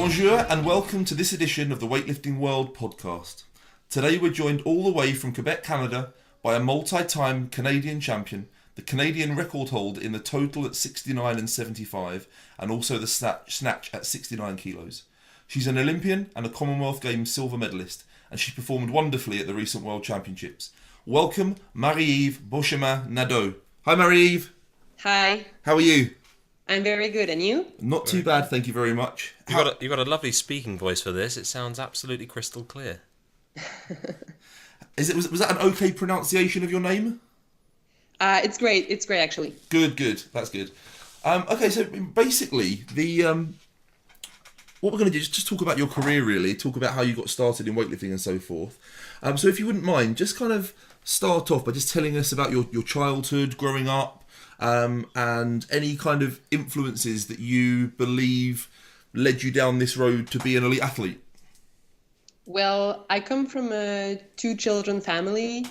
Bonjour and welcome to this edition of the Weightlifting World Podcast. Today we're joined all the way from Quebec, Canada by a multi-time Canadian champion, the Canadian record holder in the total at 69 and 75 and also the snatch at 69 kilos. She's an Olympian and a Commonwealth Games silver medalist and she performed wonderfully at the recent World Championships. Welcome Marie-Ève Beauchemin-Nadeau. Hi Marie-Ève. Hi. How are you? I'm very good, and you? Not too bad, thank you very much. You've got a lovely speaking voice for this. It sounds absolutely crystal clear. Was that an okay pronunciation of your name? It's great. It's great, actually. Good. That's good. Okay, so basically, what we're going to do is just talk about your career, really. Talk about how you got started in weightlifting and so forth. So if you wouldn't mind, just kind of start off by just telling us about your childhood, growing up, and any kind of influences that you believe led you down this road to be an elite athlete. Well, I come from a two-children family.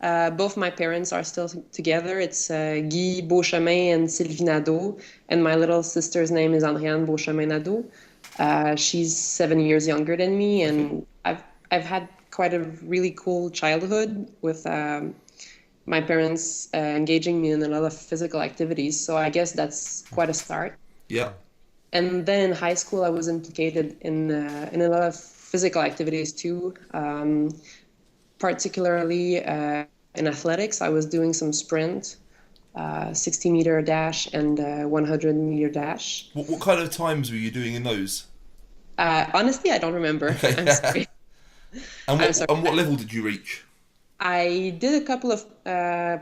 Both my parents are still together. It's Guy Beauchemin and Sylvie Nadeau, and my little sister's name is Andréane Beauchemin-Nadeau. She's 7 years younger than me, and I've had quite a really cool childhood with my parents engaging me in a lot of physical activities. So I guess that's quite a start. Yeah. And then in high school, I was implicated in a lot of physical activities too, particularly in athletics. I was doing some sprint, 60-meter dash and 100-meter dash. What kind of times were you doing in those? Honestly, I don't remember. Okay. I'm sorry. And what level did you reach? I did a couple of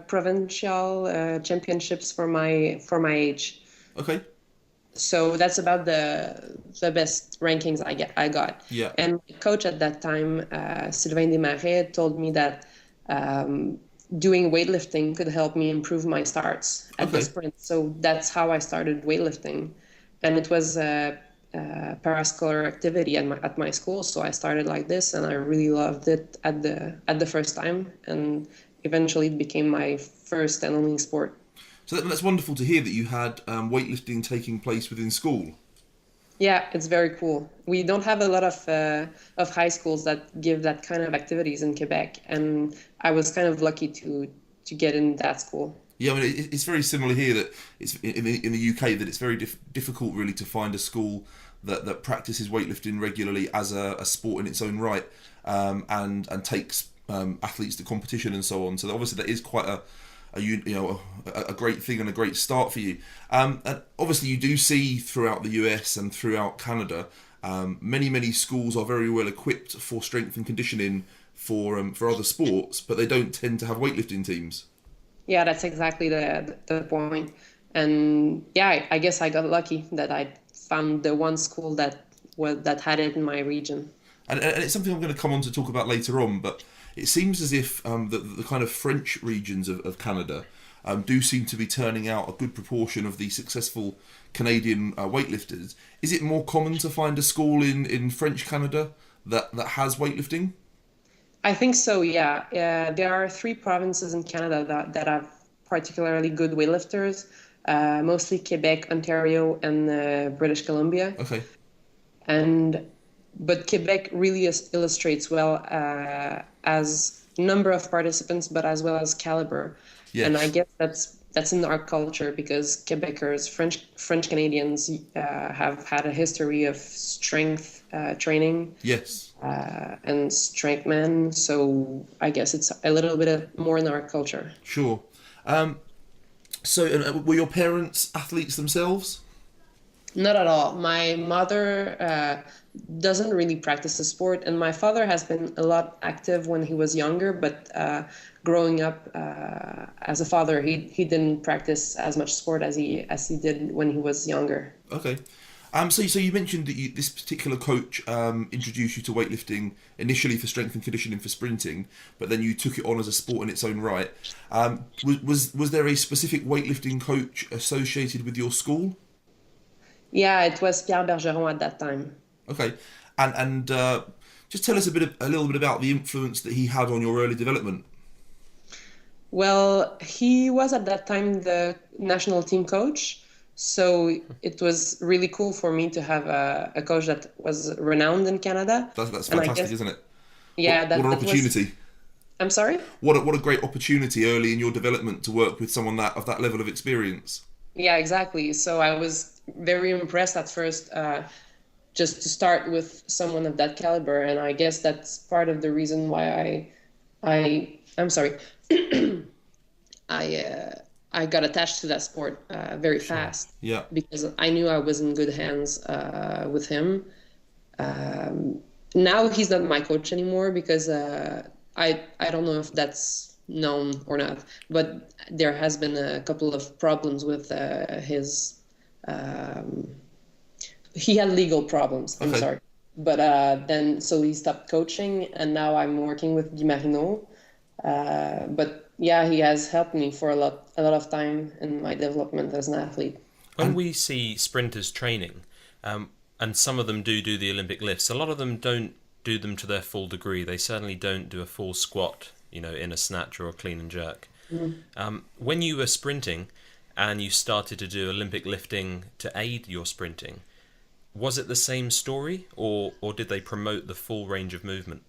provincial championships for my age. Okay. So that's about the best rankings I got. Yeah. And my coach at that time, Sylvain Desmarais, told me that doing weightlifting could help me improve my starts at the sprint. So that's how I started weightlifting, and it was a parascholar activity at my school. So I started like this, and I really loved it at the first time, and eventually it became my first and only sport. So that's wonderful to hear that you had weightlifting taking place within school. Yeah, it's very cool. We don't have a lot of high schools that give that kind of activities in Quebec, and I was kind of lucky to get in that school. Yeah, I mean, it's very similar here that it's in the UK that it's very difficult really to find a school that practices weightlifting regularly as a sport in its own right, and takes athletes to competition and so on. So obviously that is quite a great thing and a great start for you. And obviously you do see throughout the US and throughout Canada, many schools are very well equipped for strength and conditioning for other sports, but they don't tend to have weightlifting teams. Yeah, that's exactly the point. And yeah, I guess I got lucky that I found the one school that had it in my region. And it's something I'm going to come on to talk about later on, but it seems as if the kind of French regions of Canada do seem to be turning out a good proportion of the successful Canadian weightlifters. Is it more common to find a school in French Canada that has weightlifting? I think so, yeah. There are 3 provinces in Canada that have particularly good weightlifters, mostly Quebec, Ontario, and British Columbia. Okay. But Quebec really illustrates well as number of participants, but as well as caliber. Yes. And I guess that's in our culture because Quebecers, French Canadians have had a history of strength training. Yes. And strengthman. So I guess it's a little bit more in our culture. Sure. So were your parents athletes themselves? Not at all. My mother doesn't really practice the sport, and my father has been a lot active when he was younger, but growing up as a father, he didn't practice as much sport as he did when he was younger. Okay. So you mentioned that this particular coach introduced you to weightlifting initially for strength and conditioning for sprinting, but then you took it on as a sport in its own right. Was there a specific weightlifting coach associated with your school? Yeah, it was Pierre Bergeron at that time. Okay, and just tell us a little bit about the influence that he had on your early development. Well, he was at that time the national team coach. So it was really cool for me to have a coach that was renowned in Canada. That's And I fantastic, guess, isn't it? yeah, What an that was. opportunity! I'm sorry? What a great opportunity early in your development to work with someone of that level of experience. Yeah, exactly. So I was very impressed at first, just to start with someone of that caliber, and I guess that's part of the reason why I'm sorry, I got attached to that sport very fast. Yeah. Because I knew I was in good hands with him. Now he's not my coach anymore because I don't know if that's known or not, but there has been a couple of problems with his. He had legal problems. I'm Okay. sorry, but then so he stopped coaching, and now I'm working with Guy Marino. But yeah, he has helped me for a lot of time in my development as an athlete. When we see sprinters training, and some of them do the Olympic lifts, a lot of them don't do them to their full degree. They certainly don't do a full squat, in a snatch or a clean and jerk. When you were sprinting and you started to do Olympic lifting to aid your sprinting, was it the same story, or did they promote the full range of movement?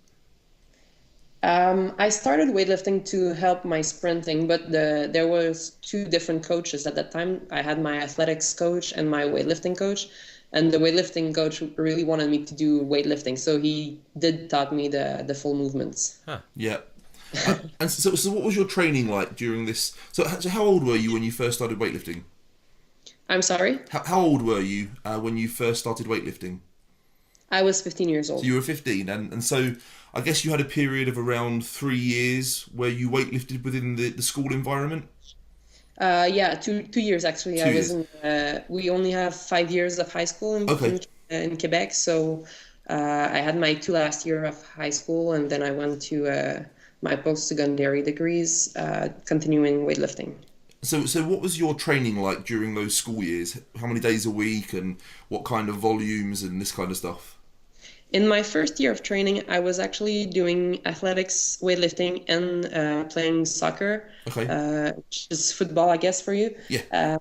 I started weightlifting to help my sprinting, but there was two different coaches at that time. I had my athletics coach and my weightlifting coach, and the weightlifting coach really wanted me to do weightlifting, so he did taught me the full movements. Huh. Yeah. And so what was your training like during this? So how old were you when you first started weightlifting? I'm sorry? How old were you when you first started weightlifting? I was 15 years old. So you were 15, and so I guess you had a period of around 3 years where you weightlifted within the school environment? Yeah, 2 years actually. 2 I was years. in. We only have 5 years of high school in Quebec, so I had my last year of high school, and then I went to my post-secondary degrees, continuing weightlifting. So what was your training like during those school years? How many days a week, and what kind of volumes and this kind of stuff? In my first year of training, I was actually doing athletics, weightlifting, and playing soccer, which is football, I guess, for you. Yeah.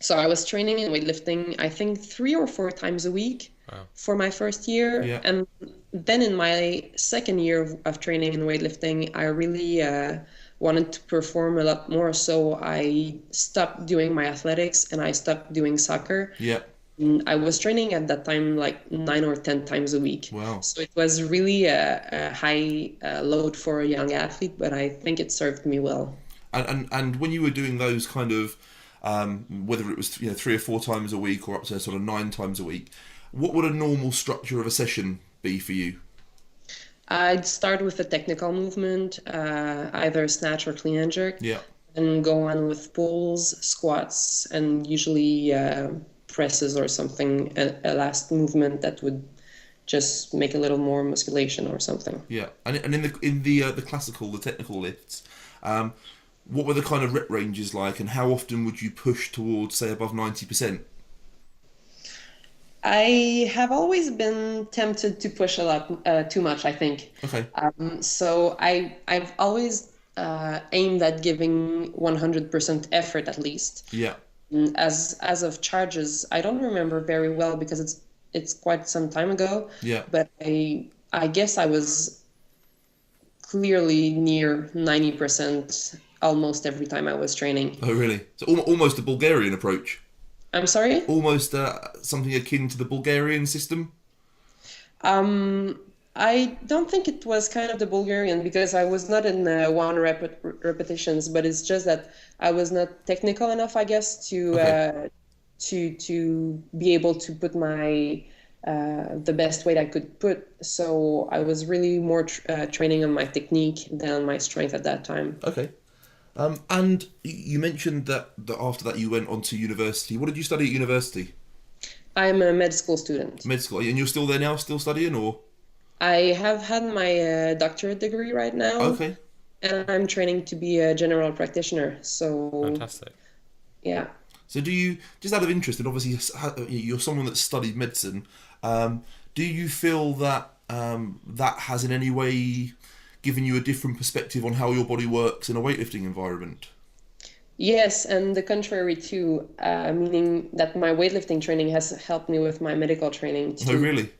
So I was training in weightlifting, I think 3 or 4 times a week for my first year. Yeah. And then in my second year of training in weightlifting, I really wanted to perform a lot more. So I stopped doing my athletics and I stopped doing soccer. Yeah. I was training at that time like 9 or 10 times a week. Wow. So it was really a high load for a young athlete, but I think it served me well. And when you were doing those kind of, whether it was 3 or 4 times a week or up to sort of 9 times a week, what would a normal structure of a session be for you? I'd start with a technical movement, either snatch or clean and jerk, Yeah. and go on with pulls, squats, and usually presses or something, a last movement that would just make a little more musculation or something. Yeah. And in the classical, the technical lifts, what were the kind of rep ranges like, and how often would you push towards, say, above 90%? I have always been tempted to push a lot, too much, I think. Okay. So I've always aimed at giving 100% effort at least. Yeah. As of charges, I don't remember very well because it's quite some time ago. Yeah. But I guess I was clearly near 90% almost every time I was training. Oh, really? So almost a Bulgarian approach. I'm sorry? Almost something akin to the Bulgarian system. I don't think it was kind of the Bulgarian because I was not in one repetitions, but it's just that I was not technical enough, I guess, to be able to put my the best weight I could put. So I was really more training on my technique than on my strength at that time. Okay. And you mentioned that after that you went on to university. What did you study at university? I'm a med school student. Med school. And you're still there now, still studying, or? I have had my doctorate degree right now. Okay. And I'm training to be a general practitioner. So Fantastic. yeah. So do you, just out of interest, and obviously you're someone that studied medicine, do you feel that that has in any way given you a different perspective on how your body works in a weightlifting environment? Yes, and the contrary too, meaning that my weightlifting training has helped me with my medical training Oh, too. really?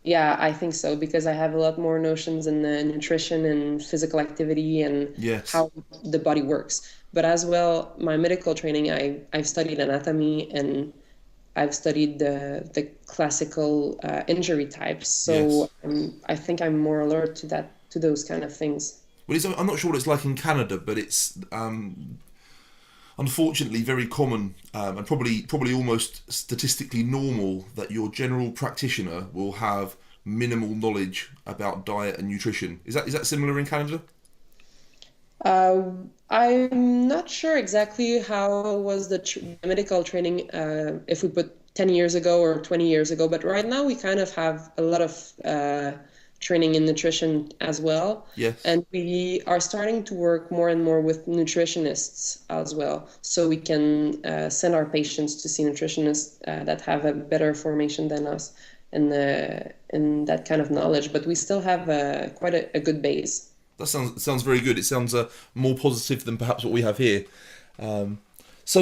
Yeah, I think so because I have a lot more notions in the nutrition and physical activity and Yes. how the body works. But as well, my medical training, I've studied anatomy and I've studied the classical injury types. Yes. So I think I'm more alert to those kind of things. Well, I'm not sure what it's like in Canada, but it's unfortunately very common and probably almost statistically normal that your general practitioner will have minimal knowledge about diet and nutrition. Is that similar in Canada? I'm not sure exactly how was the medical training if we put 10 years ago or 20 years ago, but right now we kind of have a lot of training in nutrition as well. Yes. And we are starting to work more and more with nutritionists as well. So we can send our patients to see nutritionists that have a better formation than us in that kind of knowledge, but we still have quite a good base. That sounds very good. It sounds more positive than perhaps what we have here. So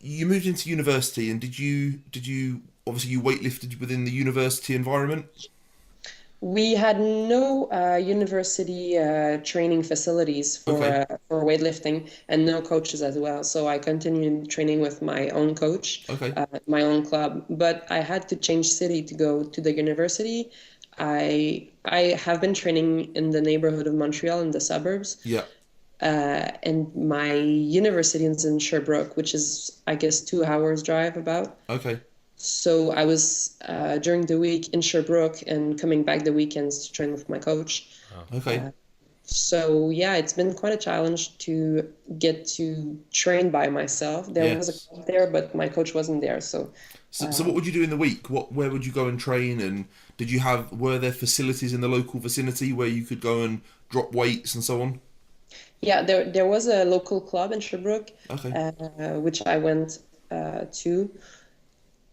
you moved into university, and did you obviously you weightlifted within the university environment? We had no university training facilities Okay. For weightlifting and no coaches as well. So I continued training with my own coach, Okay. my own club. But I had to change city to go to the university. I have been training in the neighborhood of Montreal in the suburbs. Yeah. And my university is in Sherbrooke, which is, I guess, 2 hours drive about. Okay. So I was during the week in Sherbrooke and coming back the weekends to train with my coach. Okay. So yeah, it's been quite a challenge to get to train by myself. There was a Yes. club there, but my coach wasn't there. So So what would you do in the week? Where would you go and train? And were there facilities in the local vicinity where you could go and drop weights and so on? yeah, there was a local club in Sherbrooke, Okay. which I went to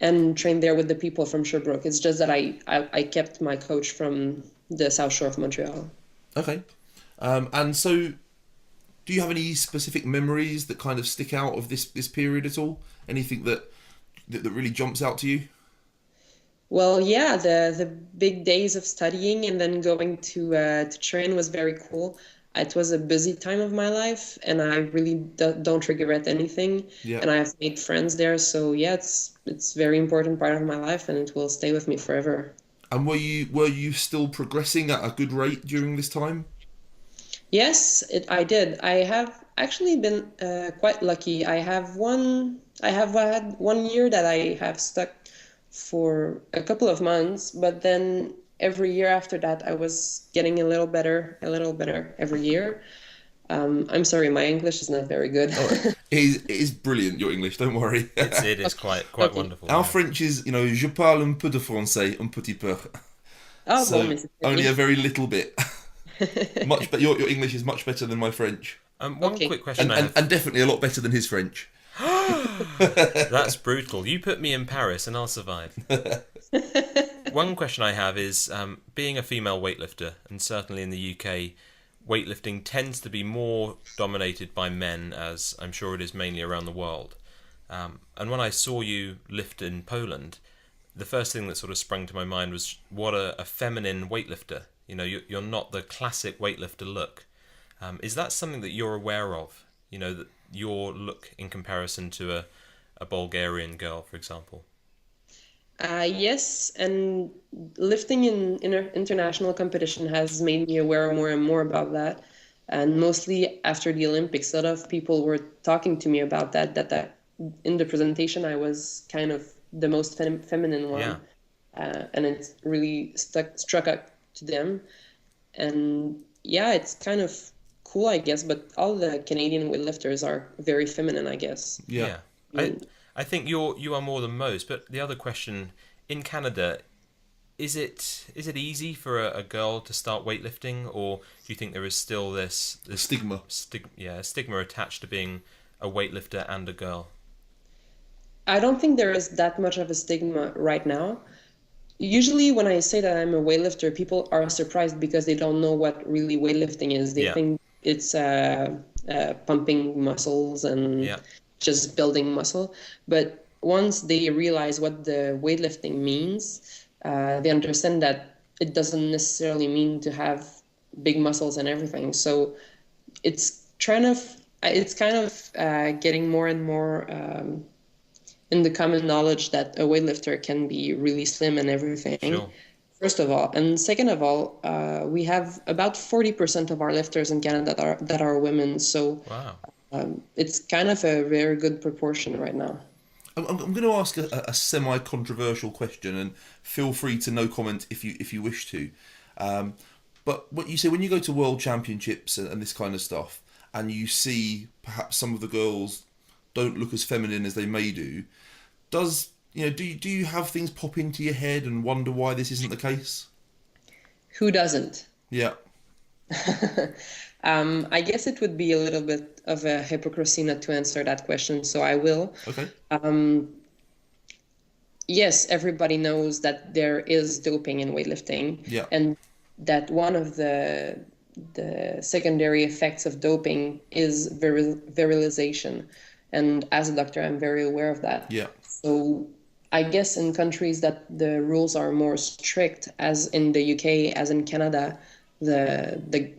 and trained there with the people from Sherbrooke. It's just that I kept my coach from the South Shore of Montreal. Okay. And so, do you have any specific memories that kind of stick out of this period at all? Anything that really jumps out to you? Well, yeah, the big days of studying and then going to train was very cool. It was a busy time of my life, and I really don't regret anything. Yeah. And I've made friends there, so yeah, it's very important part of my life, and it will stay with me forever. And were you still progressing at a good rate during this time? Yes, I did. I have actually been quite lucky. I have had 1 year that I have stuck for a couple of months, but then every year after that, I was getting a little better every year. I'm sorry, my English is not very good. Oh, it is brilliant, your English, don't worry. It is quite Okay. wonderful. Our yeah. French is, je parle un peu de français, un petit peu. Oh, So, bon, mais c'est only fini. a very little bit. But your English is much better than my French. One Okay. quick question And, I and, have. and definitely a lot better than his French. That's brutal. You put me in Paris and I'll survive. One question I have is, being a female weightlifter, and certainly in the UK, weightlifting tends to be more dominated by men, as I'm sure it is mainly around the world. And when I saw you lift in Poland, the first thing that sort of sprung to my mind was what a feminine weightlifter. You know, you're not the classic weightlifter look. Is that something that you're aware of? You know, that your look in comparison to a Bulgarian girl, for example? Yes, and lifting in international competition has made me aware more and more about that. And mostly after the Olympics, a lot of people were talking to me about that in the presentation I was kind of the most feminine one. Yeah. And it really struck up to them. And yeah, it's kind of cool, I guess, but all the Canadian weightlifters are very feminine, I guess. Yeah. I think you are more than most. But the other question, in Canada, is it easy for a girl to start weightlifting, or do you think there is still this Stigma. stigma attached to being a weightlifter and a girl? I don't think there is that much of a stigma right now. Usually when I say that I'm a weightlifter, people are surprised because they don't know what really weightlifting is. They Yeah. think it's pumping muscles and just building muscle. But once they realize what the weightlifting means, they understand that it doesn't necessarily mean to have big muscles and everything. So it's kind of getting more and more in the common knowledge that a weightlifter can be really slim and everything. Sure. First of all, and second of all, we have about 40% of our lifters in Canada that are women. So wow. It's kind of a very good proportion right now. I'm going to ask a semi-controversial question, and feel free to no comment if you wish to. But what you say when you go to World Championships and this kind of stuff, and you see perhaps some of the girls don't look as feminine as they may do, do you have things pop into your head and wonder why this isn't the case? Who doesn't? Yeah. I guess it would be a little bit of a hypocrisy not to answer that question, so I will. Okay. Yes, everybody knows that there is doping in weightlifting. Yeah. And that one of the secondary effects of doping is virilization. And as a doctor, I'm very aware of that. Yeah. So I guess in countries that the rules are more strict, as in the UK, as in Canada, the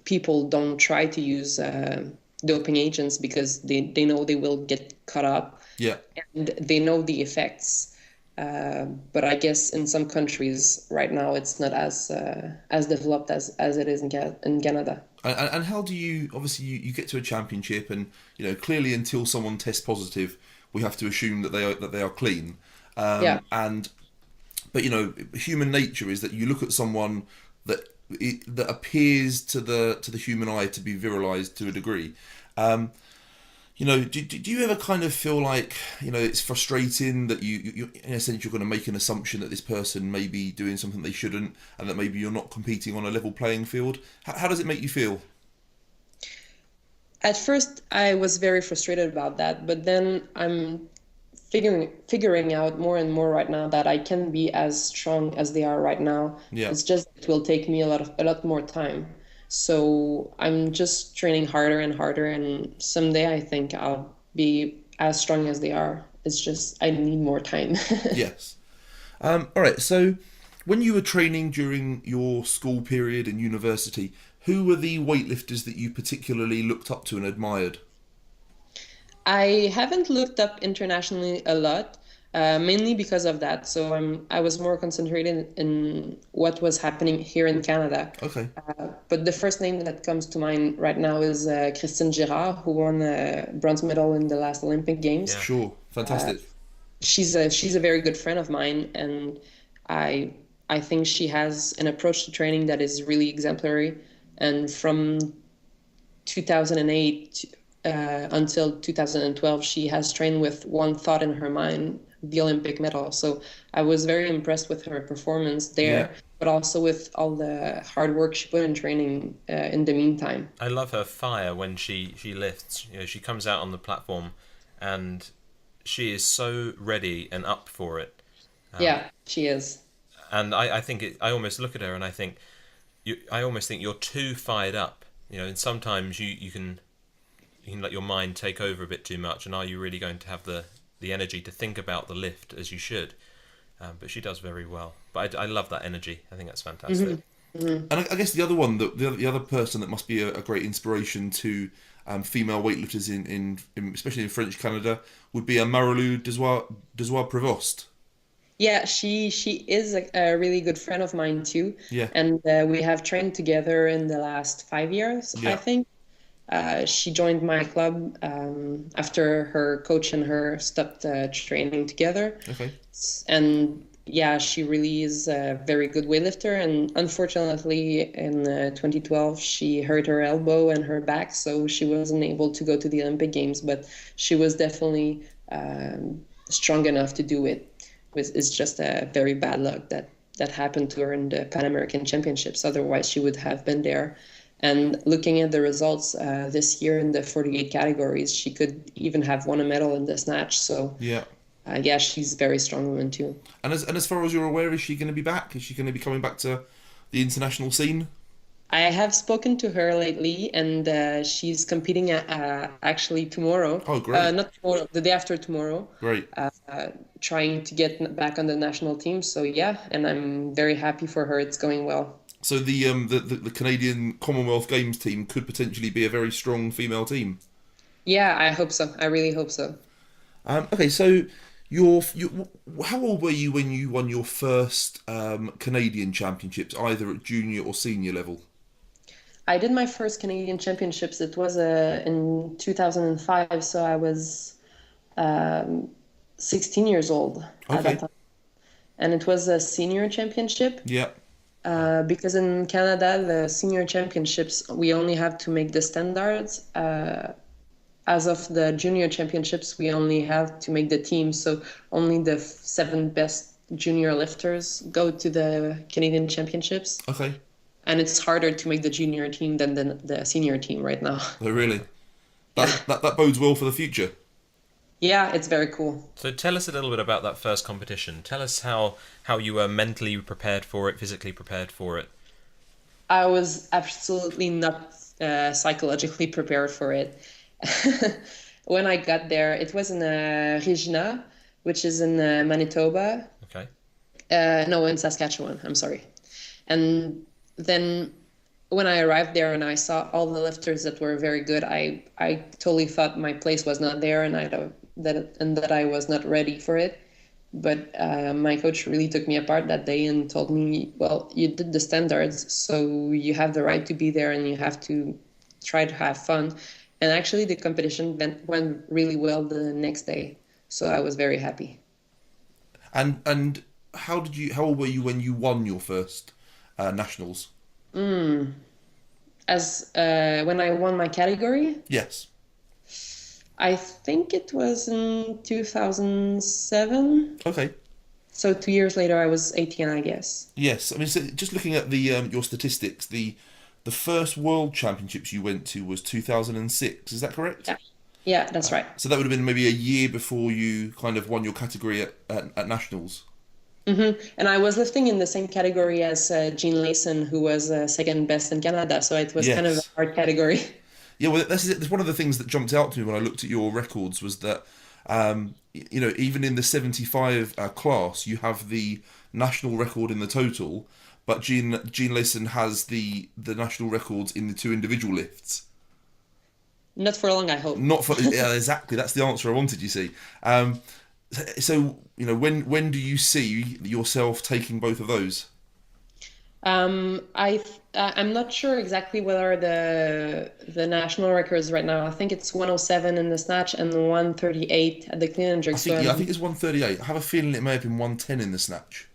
people don't try to use doping agents because they know they will get caught up. Yeah. And they know the effects. But I guess in some countries right now it's not as developed as it is in Canada. And how do you, obviously you get to a championship, and clearly until someone tests positive, we have to assume that they are clean. But human nature is that you look at someone that appears to the human eye to be virilized to a degree. Do you ever kind of feel like, it's frustrating that you in a sense, you're going to make an assumption that this person may be doing something they shouldn't, and that maybe you're not competing on a level playing field? How does it make you feel? At first, I was very frustrated about that, but then I'm figuring out more and more right now that I can be as strong as they are right now. Yeah. It's just it will take me a lot more time. So I'm just training harder and harder, and someday I think I'll be as strong as they are. It's just I need more time. Yes. All right. So when you were training during your school period and university, who were the weightlifters that you particularly looked up to and admired? I haven't looked up internationally a lot, mainly because of that. So I was more concentrated in what was happening here in Canada. Okay. But the first name that comes to mind right now is Christine Girard, who won a bronze medal in the last Olympic Games. Yeah. Sure. Fantastic. She's a very good friend of mine, and I think she has an approach to training that is really exemplary. And from 2008 until 2012, she has trained with one thought in her mind, the Olympic medal. So I was very impressed with her performance there, but also with all the hard work she put in training in the meantime. I love her fire when she lifts. She comes out on the platform and she is so ready and up for it. Yeah, she is. And I think I almost look at her and I almost think you're too fired up. And sometimes you can let your mind take over a bit too much, and are you really going to have the energy to think about the lift as you should? But she does very well. But I love that energy. I think that's fantastic. Mm-hmm. Mm-hmm. And I guess the other one, the other person that must be a great inspiration to female weightlifters in especially in French Canada would be Marie-Ève Beauchemin-Nadeau. Yeah, she is a really good friend of mine too. Yeah. And we have trained together in the last 5 years, I think. She joined my club after her coach and her stopped training together. Okay. And yeah, she really is a very good weightlifter. And unfortunately, in 2012, she hurt her elbow and her back, so she wasn't able to go to the Olympic Games. But she was definitely strong enough to do it. It's just a very bad luck that happened to her in the Pan American Championships. Otherwise, she would have been there. And looking at the results this year in the 48 categories, she could even have won a medal in the snatch. So yeah, she's a very strong woman too. And as far as you're aware, is she going to be back? Is she going to be coming back to the international scene? I have spoken to her lately, and she's competing actually tomorrow. Oh, great. Not tomorrow, the day after tomorrow. Great. Trying to get back on the national team. So yeah, and I'm very happy for her. It's going well. So the Canadian Commonwealth Games team could potentially be a very strong female team. Yeah, I hope so. I really hope so. Okay, so how old were you when you won your first Canadian championships, either at junior or senior level? I did my first Canadian championships. It was in 2005, so I was 16 years old at that time. And it was a senior championship. Yeah. Because in Canada, the senior championships, we only have to make the standards. As of the junior championships, we only have to make the team. So only the 7 best junior lifters go to the Canadian championships. Okay. And it's harder to make the junior team than the senior team right now. Oh, really? That bodes well for the future. Yeah, it's very cool. So tell us a little bit about that first competition. Tell us how you were mentally prepared for it, physically prepared for it. I was absolutely not psychologically prepared for it. When I got there, it was in Regina, which is in Manitoba. Okay. No, in Saskatchewan, I'm sorry. And then when I arrived there and I saw all the lifters that were very good, I totally thought my place was not there and that I was not ready for it. But my coach really took me apart that day and told me, well, you did the standards, so you have the right to be there and you have to try to have fun. And actually the competition went really well the next day. So I was very happy. And how old were you when you won your first nationals? When I won my category? Yes. I think it was in 2007. Okay. So 2 years later, I was 18, I guess. Yes, I mean, so just looking at the your statistics, the first World Championships you went to was 2006. Is that correct? Yeah, that's right. So that would have been maybe a year before you kind of won your category at nationals. Mm-hmm. And I was lifting in the same category as Jean Layson, who was second best in Canada. So it was kind of a hard category. Yeah, well, that's one of the things that jumped out to me when I looked at your records was that, even in the 75 class, you have the national record in the total, but Jean Layson has the national records in the 2 individual lifts. Not for long, I hope. Not for yeah, exactly. That's the answer I wanted. You see, so when do you see yourself taking both of those? I'm not sure exactly what are the national records right now. I think it's 107 in the snatch and 138 at the clean and jerk. I think it's 138. I have a feeling it may have been 110 in the snatch.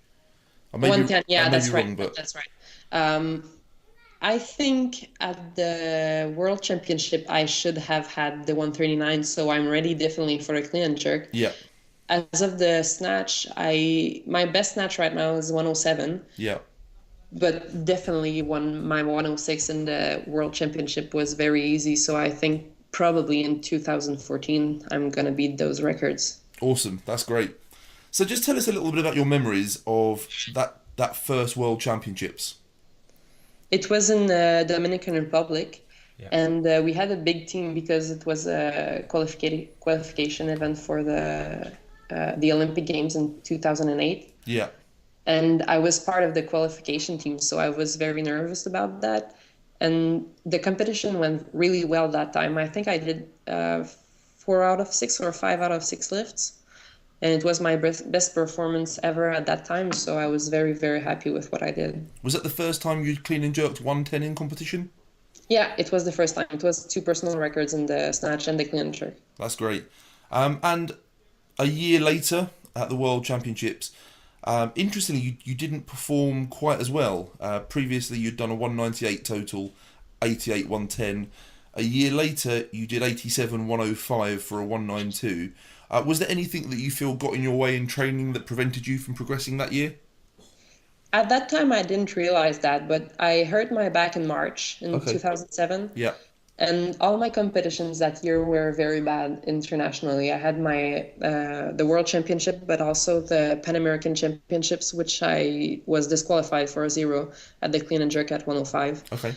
110, yeah, that's right. Wrong, but... That's right. I think at the World Championship I should have had the 139, so I'm ready definitely for a clean and jerk. Yeah. As of the snatch, my best snatch right now is 107. Yeah. But definitely my 106 in the World Championship was very easy. So I think probably in 2014, I'm going to beat those records. Awesome. That's great. So just tell us a little bit about your memories of that first World Championships. It was in the Dominican Republic. Yeah. And we had a big team because it was a qualification event for the Olympic Games in 2008. Yeah. And I was part of the qualification team, so I was very nervous about that. And the competition went really well that time. I think I did 4 out of 6 or 5 out of 6 lifts. And it was my best performance ever at that time, so I was very, very happy with what I did. Was that the first time you'd clean and jerked 110 in competition? Yeah, it was the first time. It was 2 personal records in the snatch and the clean and jerk. That's great. And a year later at the World Championships, interestingly, you didn't perform quite as well. Previously, you'd done a 198 total, 88 110. A year later, you did 87 105 for a 192. Was there anything that you feel got in your way in training that prevented you from progressing that year? At that time, I didn't realize that, but I hurt my back in March in 2007. Yeah. And all my competitions that year were very bad internationally. I had my the World Championship, but also the Pan American Championships, which I was disqualified for a 0 at the clean and jerk at 105. Okay.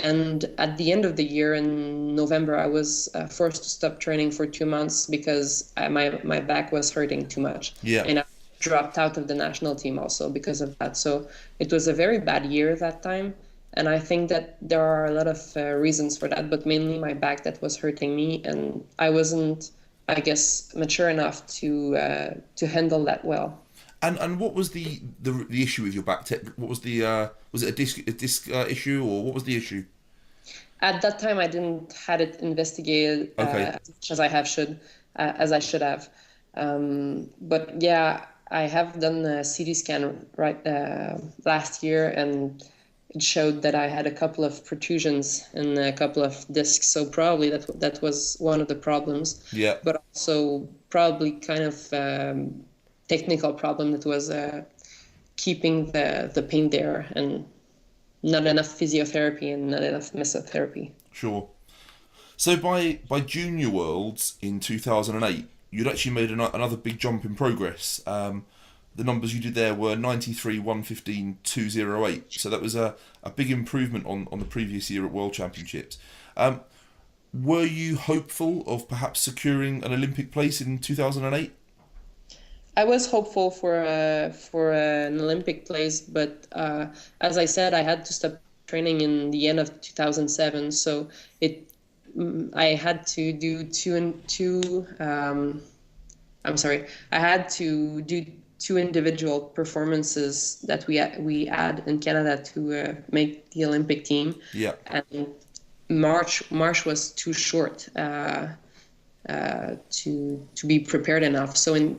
And at the end of the year in November, I was forced to stop training for 2 months because my back was hurting too much. Yeah. And I dropped out of the national team also because of that. So it was a very bad year that time. And I think that there are a lot of reasons for that, but mainly my back that was hurting me, and I wasn't, I guess, mature enough to handle that well. And what was the issue with your back? What was the was it a disc issue, or what was the issue? At that time, I didn't had it investigated as much as I should have. But yeah, I have done a CT scan last year, and it showed that I had a couple of protrusions and a couple of discs. So probably that was one of the problems. Yeah. But also probably kind of technical problem that was keeping the pain there, and not enough physiotherapy and not enough mesotherapy. Sure. So by Junior Worlds in 2008, you'd actually made another big jump in progress. The numbers you did there were 93, 115, 208. So that was a big improvement on the previous year at World Championships. Were you hopeful of perhaps securing an Olympic place in 2008? I was hopeful for an Olympic place, but as I said, I had to stop training in the end of 2007. So I had to do I had to do 2 individual performances that we had in Canada to make the Olympic team. Yeah. And March was too short to be prepared enough. So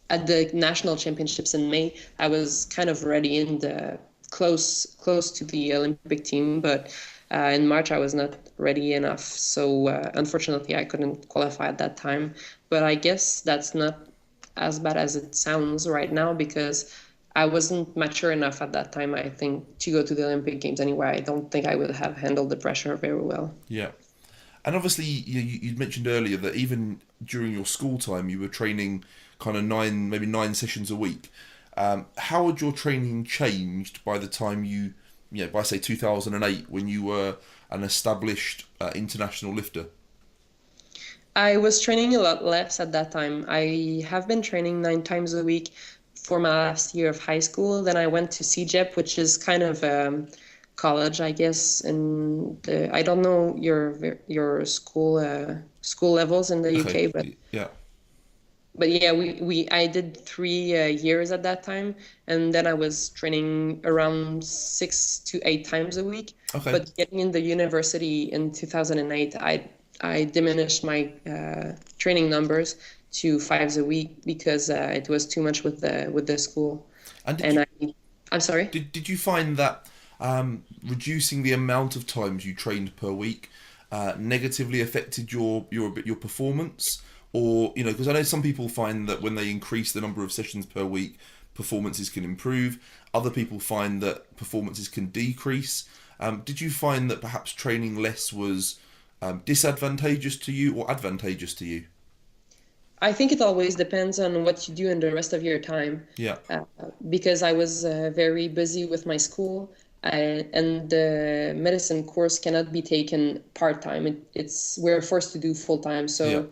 at the national championships in May, I was kind of ready in the close to the Olympic team, but in March I was not ready enough. So unfortunately, I couldn't qualify at that time. But I guess that's not as bad as it sounds right now, because I wasn't mature enough at that time, I think, to go to the Olympic Games anyway. I don't think I would have handled the pressure very well. Yeah. And obviously, you'd mentioned earlier that even during your school time, you were training kind of 9 sessions a week. How had your training changed by the time by say 2008, when you were an established international lifter? I was training a lot less at that time. I have been training 9 times a week for my last year of high school. Then I went to CEGEP, which is kind of college, I guess. And I don't know your school levels in the Okay. UK, but yeah. But yeah, I did 3 years at that time, and then I was training around 6 to 8 times a week. Okay. But getting in the university in 2008, I diminished my training numbers to 5s a week because it was too much with the school. I'm sorry. Did you find that reducing the amount of times you trained per week negatively affected your performance? Or, because I know some people find that when they increase the number of sessions per week, performances can improve. Other people find that performances can decrease. Did you find that perhaps training less was disadvantageous to you or advantageous to you? I think it always depends on what you do in the rest of your time. Yeah. Because I was very busy with my school, and the medicine course cannot be taken part-time. We're forced to do full-time. So. Yeah.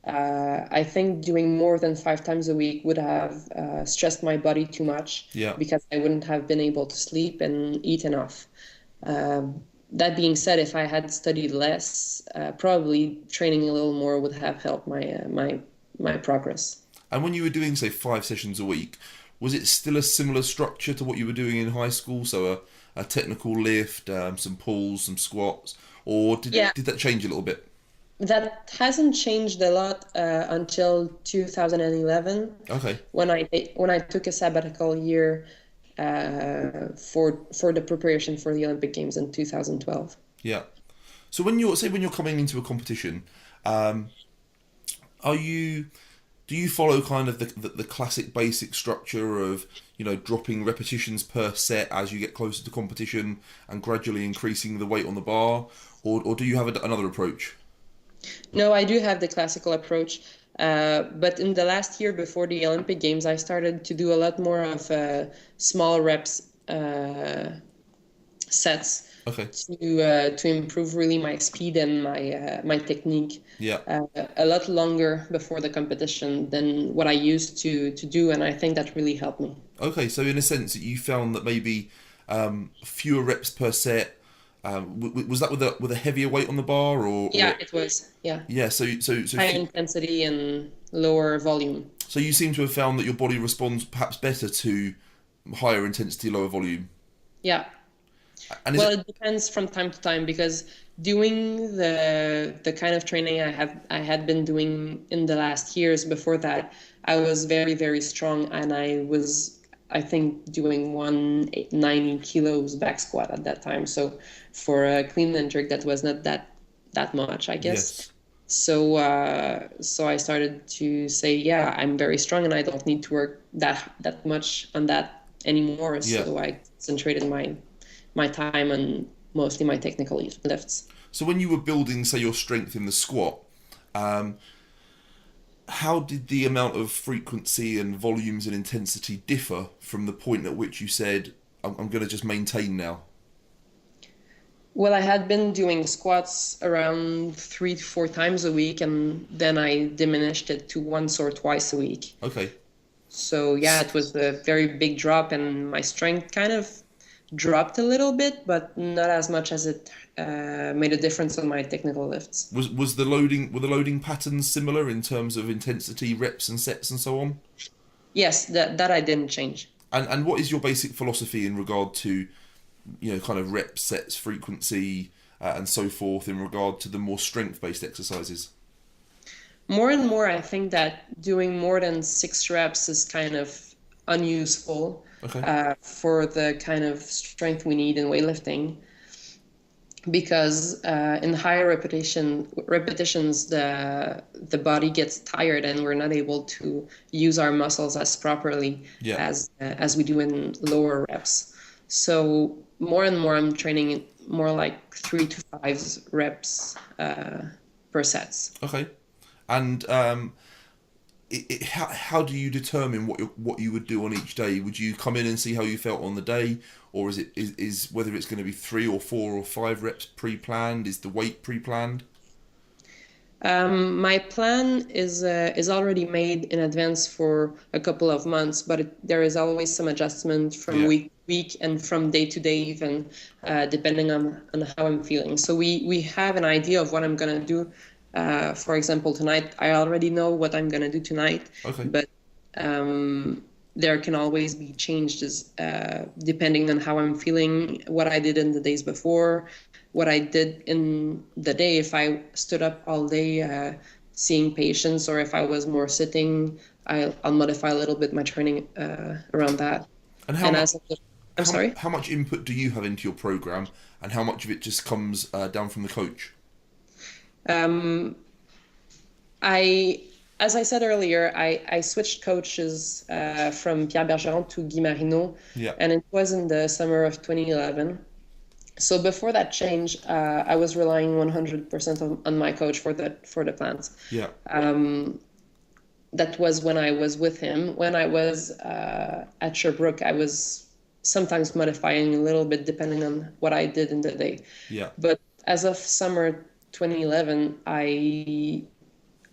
I think doing more than 5 times a week would have stressed my body too much, because I wouldn't have been able to sleep and eat enough. That being said, if I had studied less, probably training a little more would have helped my progress. And when you were doing, say, 5 sessions a week, was it still a similar structure to what you were doing in high school? So a technical lift, some pulls, some squats, or did that change a little bit? That hasn't changed a lot until 2011. Okay. When I took a sabbatical year for the preparation for the Olympic Games in 2012. Yeah. So when you're coming into a competition, do do you follow kind of the classic basic structure of, you know, dropping repetitions per set as you get closer to competition and gradually increasing the weight on the bar, or do you have another approach? No, I do have the classical approach. But in the last year before the Olympic Games, I started to do a lot more of small reps sets. Okay. To improve really my speed and my technique. Yeah. A lot longer before the competition than what I used to do, and I think that really helped me. Okay, so in a sense, you found that maybe fewer reps per set. Was that with a heavier weight on the bar, or? Yeah, it was. Yeah. Yeah. So high intensity and lower volume. So you seem to have found that your body responds perhaps better to higher intensity, lower volume. Yeah. And it depends from time to time, because doing the kind of training I had been doing in the last years before that, I was very, very strong, and I think doing 190 kilos back squat at that time. So for a clean and jerk, that was not that much, I guess. Yes. So I started to say, yeah, I'm very strong and I don't need to work that much on that anymore. Yeah. So I concentrated my time on mostly my technical lifts. So when you were building, say, your strength in the squat, how did the amount of frequency and volumes and intensity differ from the point at which you said, I'm going to just maintain now? Well, I had been doing squats around 3 to 4 times a week, and then I diminished it to once or twice a week. Okay. So yeah, it was a very big drop, and my strength kind of dropped a little bit, but not as much as it made a difference on my technical lifts. Were the loading patterns similar in terms of intensity, reps and sets and so on? Yes, that I didn't change. And what is your basic philosophy in regard to, you know, kind of reps, sets, frequency, and so forth in regard to the more strength-based exercises? More and more, I think that doing more than 6 reps is kind of unuseful. Okay. For the kind of strength we need in weightlifting, because in higher repetitions the body gets tired and we're not able to use our muscles as properly as we do in lower reps. So more and more I'm training more like 3 to 5 reps per sets. Okay. And how do you determine what you would do on each day? Would you come in and see how you felt on the day, or is whether it's going to be 3 or 4 or 5 reps pre-planned? Is the weight pre-planned? My plan is already made in advance for a couple of months, but there is always some adjustment from week to week and from day to day, even depending on how I'm feeling. So we have an idea of what I'm going to do. For example, tonight, I already know what I'm going to do tonight. Okay. But there can always be changes depending on how I'm feeling, what I did in the days before, what I did in the day. If I stood up all day seeing patients, or if I was more sitting, I'll modify a little bit my training around that. And how much input do you have into your program, and how much of it just comes down from the coach? As I said earlier, I switched coaches from Pierre Bergeron to Guy Marino, and it was in the summer of 2011. So before that change, I was relying 100% on my coach for the plans. Yeah. That was when I was with him. When I was at Sherbrooke, I was sometimes modifying a little bit depending on what I did in the day. Yeah. But as of summer 2011, I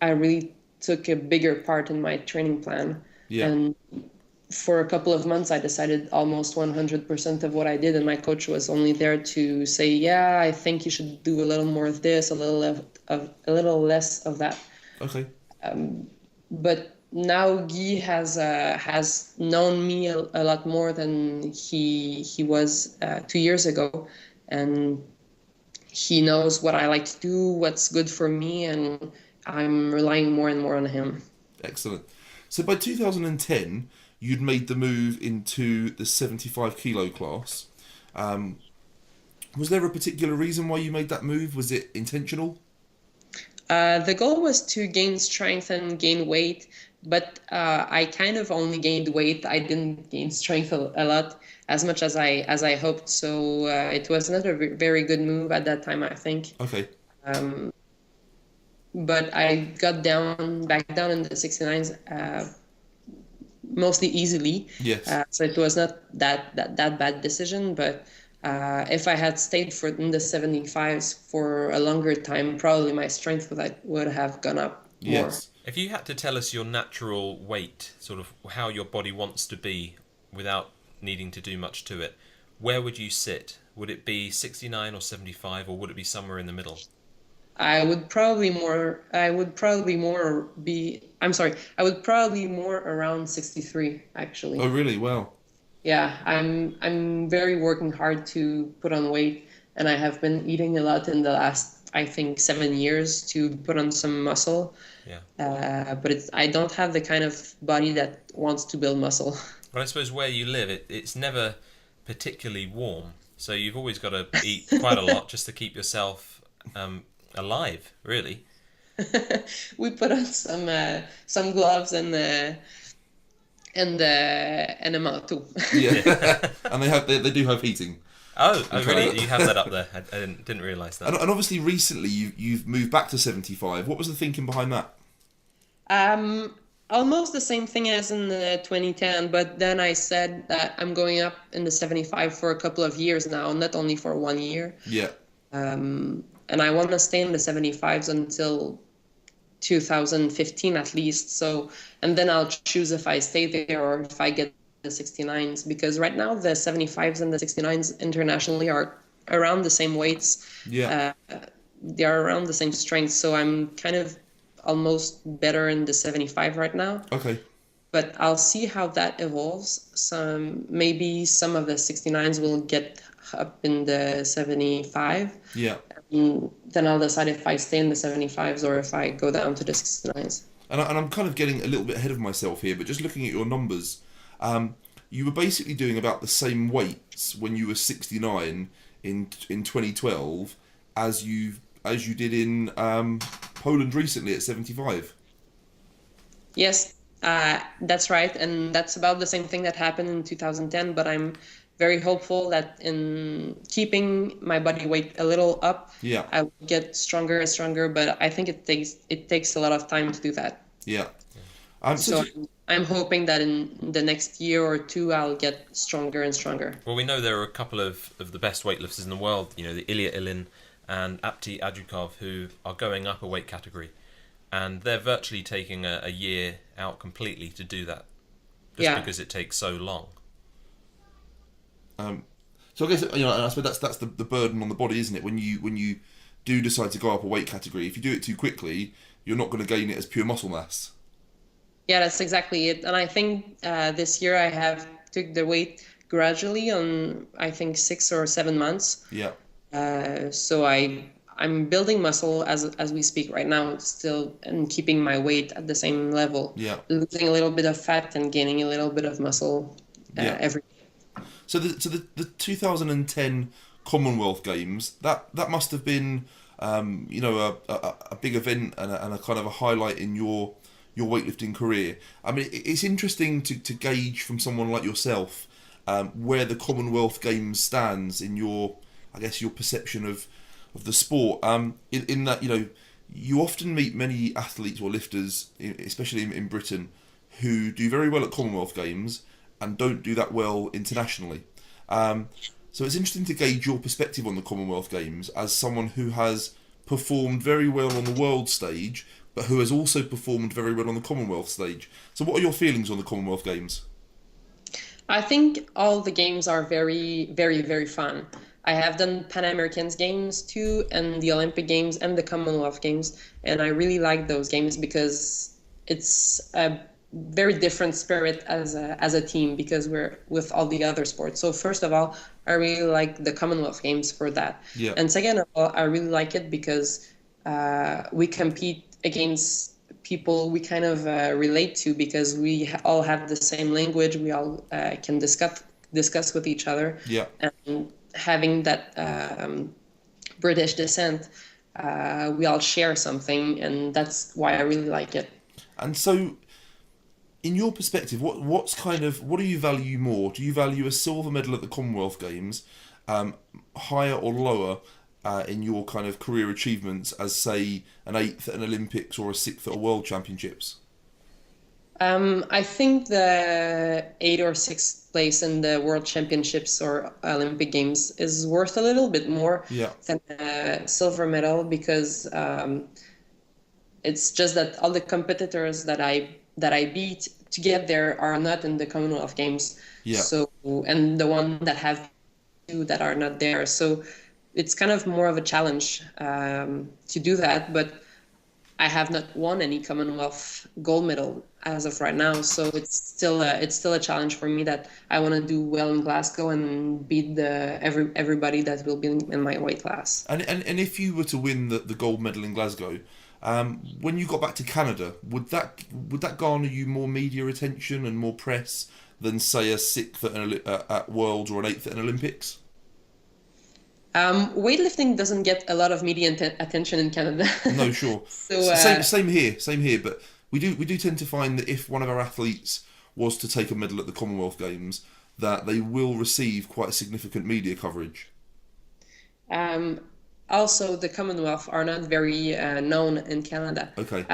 really took a bigger part in my training plan. Yeah. And for a couple of months, I decided almost 100% of what I did, and my coach was only there to say, yeah, I think you should do a little more of this, a little less of that. Okay. But now Guy has known me a lot more than he was 2 years ago, and he knows what I like to do, what's good for me, and I'm relying more and more on him. Excellent. So by 2010, you'd made the move into the 75 kilo class. Was there a particular reason why you made that move? Was it intentional? The goal was to gain strength and gain weight but I kind of only gained weight. I didn't gain strength a lot, as much as I hoped. So it was not a very good move at that time, I think. Okay. But I got back down in the 69s mostly easily. Yes. So it was not that bad decision. But if I had stayed in the 75s for a longer time, probably my strength would have gone up more. Yes. If you had to tell us your natural weight, sort of how your body wants to be without needing to do much to it, where would you sit? Would it be 69 or 75, or would it be somewhere in the middle? I would probably more around 63, actually. Oh, really? Wow. Yeah, I'm very working hard to put on weight, and I have been eating a lot in the last, I think, 7 years to put on some muscle. Yeah. But I don't have the kind of body that wants to build muscle. But I suppose where you live, it's never particularly warm, so you've always got to eat quite a lot just to keep yourself alive, really. We put on some gloves and a manteau. Yeah. And they do have heating. Oh, really? You have that up there. I didn't realise that. And obviously recently you've moved back to 75. What was the thinking behind that? Almost the same thing as in the 2010, but then I said that I'm going up in the 75 for a couple of years now, not only for 1 year. Yeah. And I want to stay in the 75s until 2015 at least. So, and then I'll choose if I stay there or if I get the 69s, because right now the 75s and the 69s internationally are around the same weights. Yeah. They are around the same strength. So I'm kind of almost better in the 75 right now. Okay. But I'll see how that evolves. Maybe some of the 69s will get up in the 75. Yeah. Then I'll decide if I stay in the 75s or if I go down to the 69s. And I'm kind of getting a little bit ahead of myself here, but just looking at your numbers, you were basically doing about the same weights when you were 69 in 2012 as you did in Poland recently at 75. Yes, that's right, and that's about the same thing that happened in 2010. But I'm very hopeful that in keeping my body weight a little up, Yeah. I will get stronger and stronger. But I think it takes a lot of time to do that. Yeah. So I'm hoping that in the next year or two, I'll get stronger and stronger. Well, we know there are a couple of the best weightlifters in the world, the Ilya Ilin and Apti Adjukov, who are going up a weight category. And they're virtually taking a year out completely to do that, just because it takes so long. So I guess, I suppose that's the burden on the body, isn't it? When you do decide to go up a weight category, if you do it too quickly, you're not going to gain it as pure muscle mass. Yeah, that's exactly it. And I think this year I have took the weight gradually on, I think, 6 or 7 months. Yeah. So I'm building muscle as we speak right now, still, and keeping my weight at the same level. Yeah. Losing a little bit of fat and gaining a little bit of muscle every day. So the 2010 Commonwealth Games, that must have been a big event and a kind of a highlight in your weightlifting career. I mean, it's interesting to gauge from someone like yourself where the Commonwealth Games stands in your perception of the sport. In that, you often meet many athletes or lifters, especially in Britain, who do very well at Commonwealth Games and don't do that well internationally. So it's interesting to gauge your perspective on the Commonwealth Games as someone who has performed very well on the world stage, but who has also performed very well on the Commonwealth stage. So what are your feelings on the Commonwealth Games? I think all the games are very, very, very fun. I have done Pan American Games too, and the Olympic Games and the Commonwealth Games, and I really like those games because it's a very different spirit as a team because we're with all the other sports. So first of all, I really like the Commonwealth Games for that. Yeah. And second of all, I really like it because we compete against people we kind of relate to because we all have the same language. We all can discuss with each other. Yeah. And having that British descent, we all share something, and that's why I really like it. And so, In your perspective, what do you value more? Do you value a silver medal at the Commonwealth Games, higher or lower in your kind of career achievements as, say, an 8th at an Olympics or a 6th at a World Championships? I think the 8th or 6th place in the World Championships or Olympic Games is worth a little bit more than a silver medal, because it's just that all the competitors that I beat to get there are not in the Commonwealth Games. Yeah. So, and the one that have two that are not there. So it's kind of more of a challenge to do that. But I have not won any Commonwealth gold medal as of right now. So it's still a challenge for me that I want to do well in Glasgow and beat everybody that will be in my weight class. And if you were to win the gold medal in Glasgow, when you got back to Canada, would that garner you more media attention and more press than, say, a 6th at Worlds or an 8th at an Olympics? Weightlifting doesn't get a lot of media attention in Canada. No, sure. So same here. But we do tend to find that if one of our athletes was to take a medal at the Commonwealth Games, that they will receive quite a significant media coverage. Also, the Commonwealth are not very known in Canada. Okay.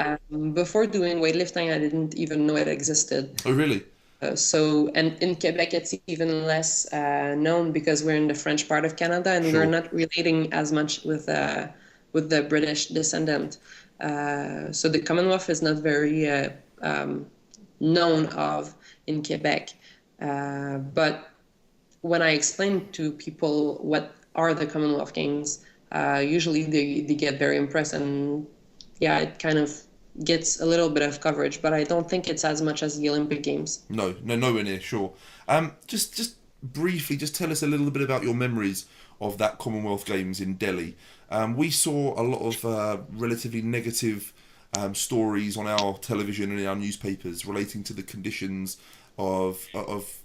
Before doing weightlifting, I didn't even know it existed. Oh, really? And in Quebec, it's even less known because we're in the French part of Canada, and we're not relating as much with the British descendant. So the Commonwealth is not very known of in Quebec. But when I explain to people what are the Commonwealth Games, usually they get very impressed, and it kind of gets a little bit of coverage, but I don't think it's as much as the Olympic Games. No, nowhere near, sure. Just briefly, just tell us a little bit about your memories of that Commonwealth Games in Delhi. We saw a lot of relatively negative stories on our television and in our newspapers relating to the conditions of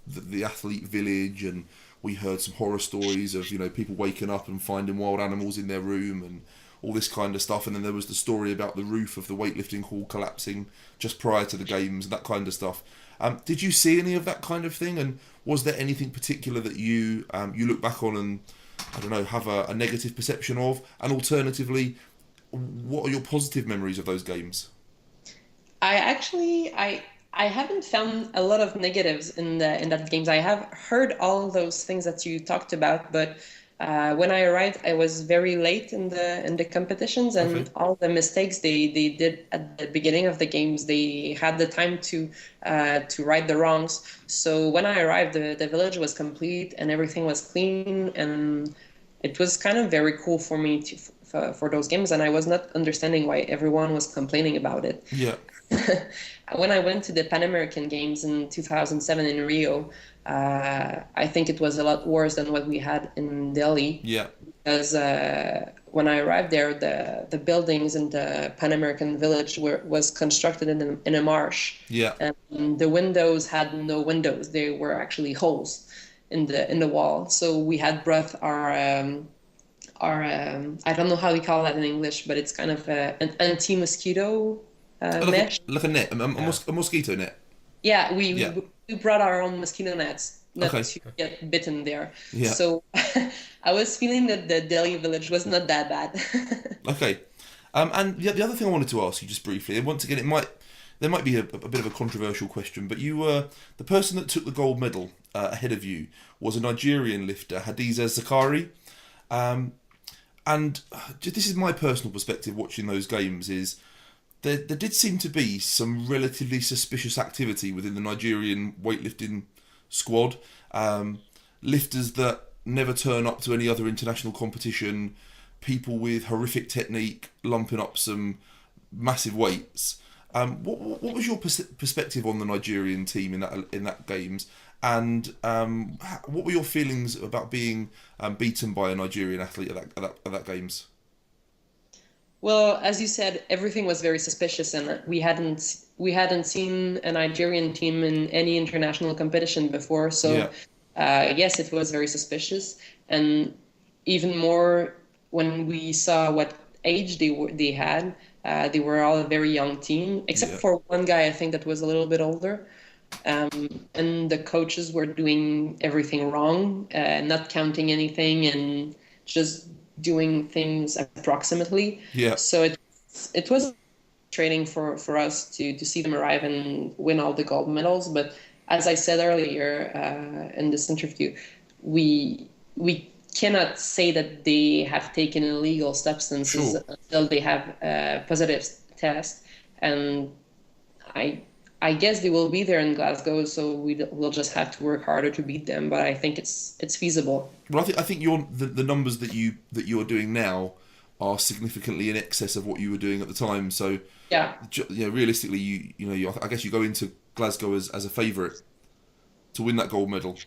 the athlete village, and we heard some horror stories of people waking up and finding wild animals in their room and all this kind of stuff. And then there was the story about the roof of the weightlifting hall collapsing just prior to the games and that kind of stuff. Did you see any of that kind of thing? And was there anything particular that you look back on and, I don't know, have a negative perception of? And alternatively, what are your positive memories of those games? I haven't found a lot of negatives in that games. I have heard all those things that you talked about, but when I arrived, I was very late in the competitions, and all the mistakes they did at the beginning of the games, they had the time to right the wrongs. So when I arrived, the village was complete and everything was clean, and it was kind of very cool for me for those games, and I was not understanding why everyone was complaining about it. Yeah. When I went to the Pan American Games in 2007 in Rio, I think it was a lot worse than what we had in Delhi. Yeah. Because when I arrived there, the buildings in the Pan American Village was constructed in a marsh. Yeah. And the windows had no windows; they were actually holes in the wall. So we had brought our I don't know how we call that in English, but it's kind of an anti-mosquito mesh. Like a net, a mosquito net. Yeah, we brought our own mosquito nets, not to get bitten there. Yeah. So I was feeling that the Delhi village was not that bad. Okay. And the other thing I wanted to ask you just briefly, and once again, there might be a bit of a controversial question, but you were the person that took the gold medal ahead of you was a Nigerian lifter, Hadiza Zakari. And this is my personal perspective watching those games is there did seem to be some relatively suspicious activity within the Nigerian weightlifting squad. Lifters that never turn up to any other international competition, people with horrific technique lumping up some massive weights. What was your perspective on the Nigerian team in that games? And what were your feelings about being beaten by a Nigerian athlete at that games? Well, as you said, everything was very suspicious, and we hadn't seen a Nigerian team in any international competition before. So, yes, it was very suspicious, and even more when we saw what age they had. They were all a very young team, except for one guy, I think, that was a little bit older. And the coaches were doing everything wrong, not counting anything and just doing things approximately. Yeah. So it was training for us to see them arrive and win all the gold medals. But as I said earlier in this interview, we cannot say that they have taken illegal substances until they have a positive test. And I guess they will be there in Glasgow, so we'll just have to work harder to beat them. But I think it's feasible. Well, I think the numbers that you're doing now are significantly in excess of what you were doing at the time. So realistically, I guess you go into Glasgow as a favourite to win that gold medal.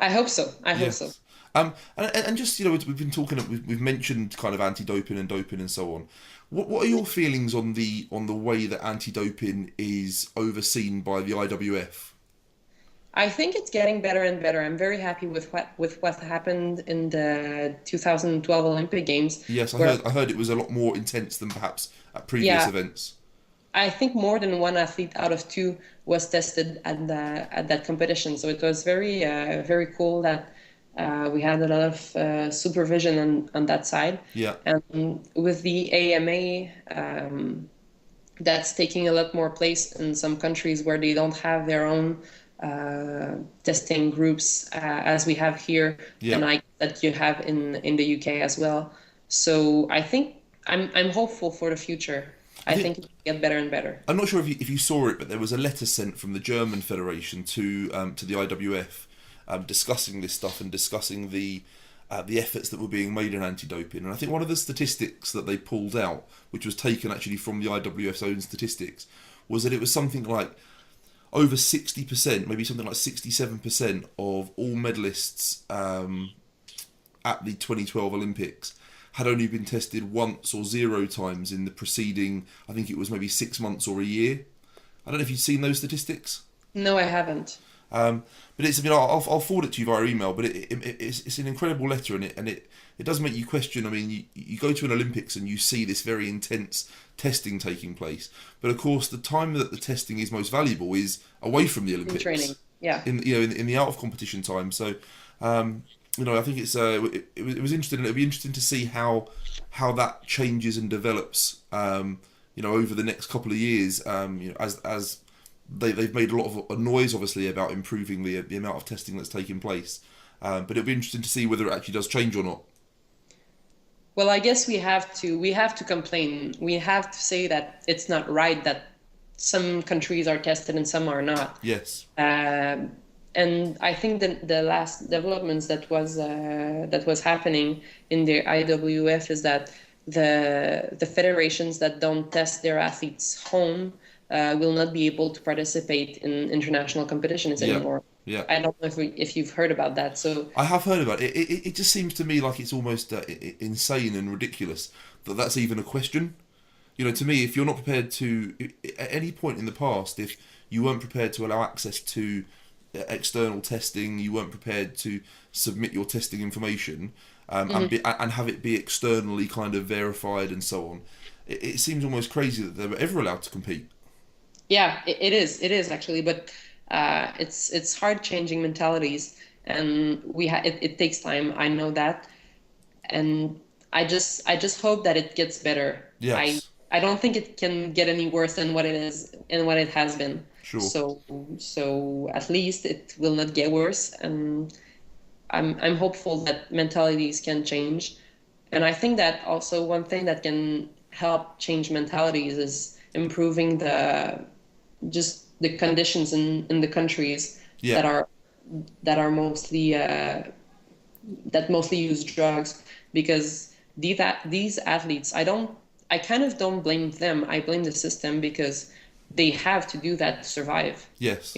I hope so. I hope so. And just we've been talking. We've mentioned kind of anti-doping and doping and so on. What are your feelings on the way that anti-doping is overseen by the IWF? I think it's getting better and better. I'm very happy with what happened in the 2012 Olympic Games. Yes, I heard it was a lot more intense than perhaps at previous events. I think more than one athlete out of two was tested at that competition. So it was very very cool that we had a lot of supervision on that side. Yeah. And with the AMA, that's taking a lot more place in some countries where they don't have their own testing groups as we have here, and that you have in the UK as well. So I think I'm hopeful for the future. I think it will get better and better. I'm not sure if you saw it, but there was a letter sent from the German Federation to the IWF discussing this stuff and discussing the efforts that were being made in anti-doping. And I think one of the statistics that they pulled out, which was taken actually from the IWF's own statistics, was that it was something like over 60%, maybe something like 67% of all medalists at the 2012 Olympics had only been tested once or 0 times in the preceding, I think it was maybe 6 months or a year. I don't know if you've seen those statistics. No, I haven't. But it's, I'll forward it to you via email. But it's an incredible letter, and it does make you question. I mean, you go to an Olympics and you see this very intense testing taking place, but of course the time that the testing is most valuable is away from the Olympics, in training, in the out of competition time. So I think it's it was interesting. It'll be interesting to see how that changes and develops over the next couple of years. As they've made a lot of noise, obviously, about improving the amount of testing that's taking place. But it'll be interesting to see whether it actually does change or not. Well, I guess we have to complain. We have to say that it's not right that some countries are tested and some are not. Yes. And I think the last developments that was happening in the IWF is that the federations that don't test their athletes home will not be able to participate in international competitions anymore. Yeah. I don't know if you've heard about that. So I have heard about it. It just seems to me like it's almost insane and ridiculous that that's even a question. To me, if you're not prepared to, at any point in the past, if you weren't prepared to allow access to external testing, you weren't prepared to submit your testing information and have it be externally kind of verified and so on, it seems almost crazy that they were ever allowed to compete. Yeah, it is actually, but it's hard changing mentalities, and it takes time. I know that, and I just hope that it gets better. Yes. I don't think it can get any worse than what it is and what it has been. Sure. So at least it will not get worse, and I'm hopeful that mentalities can change, and I think that also one thing that can help change mentalities is improving the conditions in the countries that are mostly that mostly use drugs, because these athletes, I kind of don't blame them. I blame the system, because they have to do that to survive. Yes.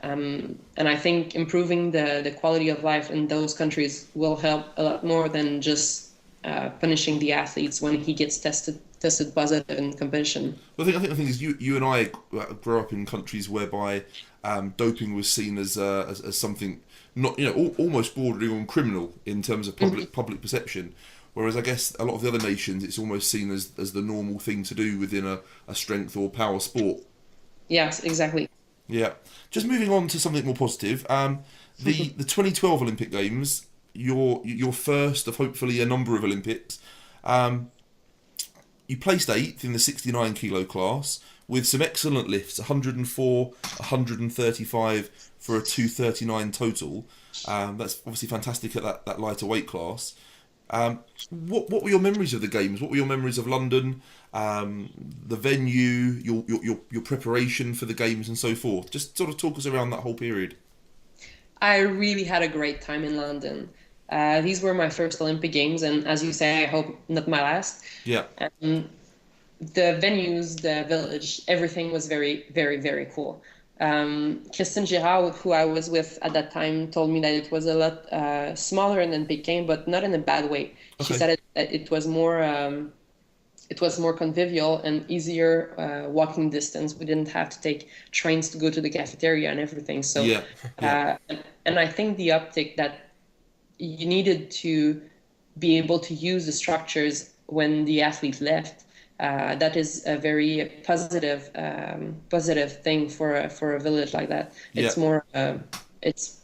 And I think improving the quality of life in those countries will help a lot more than just punishing the athletes when he gets tested positive in competition. Well, I think the thing is, you and I grew up in countries whereby doping was seen as something not almost bordering on criminal in terms of public perception. Whereas I guess a lot of the other nations, it's almost seen as the normal thing to do within a strength or power sport. Yes, exactly. Yeah. Just moving on to something more positive. The 2012 Olympic Games, your first of hopefully a number of Olympics. You placed 8th in the 69 kilo class with some excellent lifts, 104, 135 for a 239 total. That's obviously fantastic at that lighter weight class. What were your memories of the games? What were your memories of London, the venue, your preparation for the games and so forth? Just sort of talk us around that whole period. I really had a great time in London. These were my first Olympic Games, and as you say, I hope not my last. Yeah. The venues, the village, everything was very, very, very cool. Christine Girard, who I was with at that time, told me that it was a lot smaller than Peking, but not in a bad way. Okay. She said it was more convivial and easier walking distance. We didn't have to take trains to go to the cafeteria and everything. So, Yeah. and I think the optic that you needed to be able to use the structures when the athlete left. That is a very positive thing for a village like that. It's more it's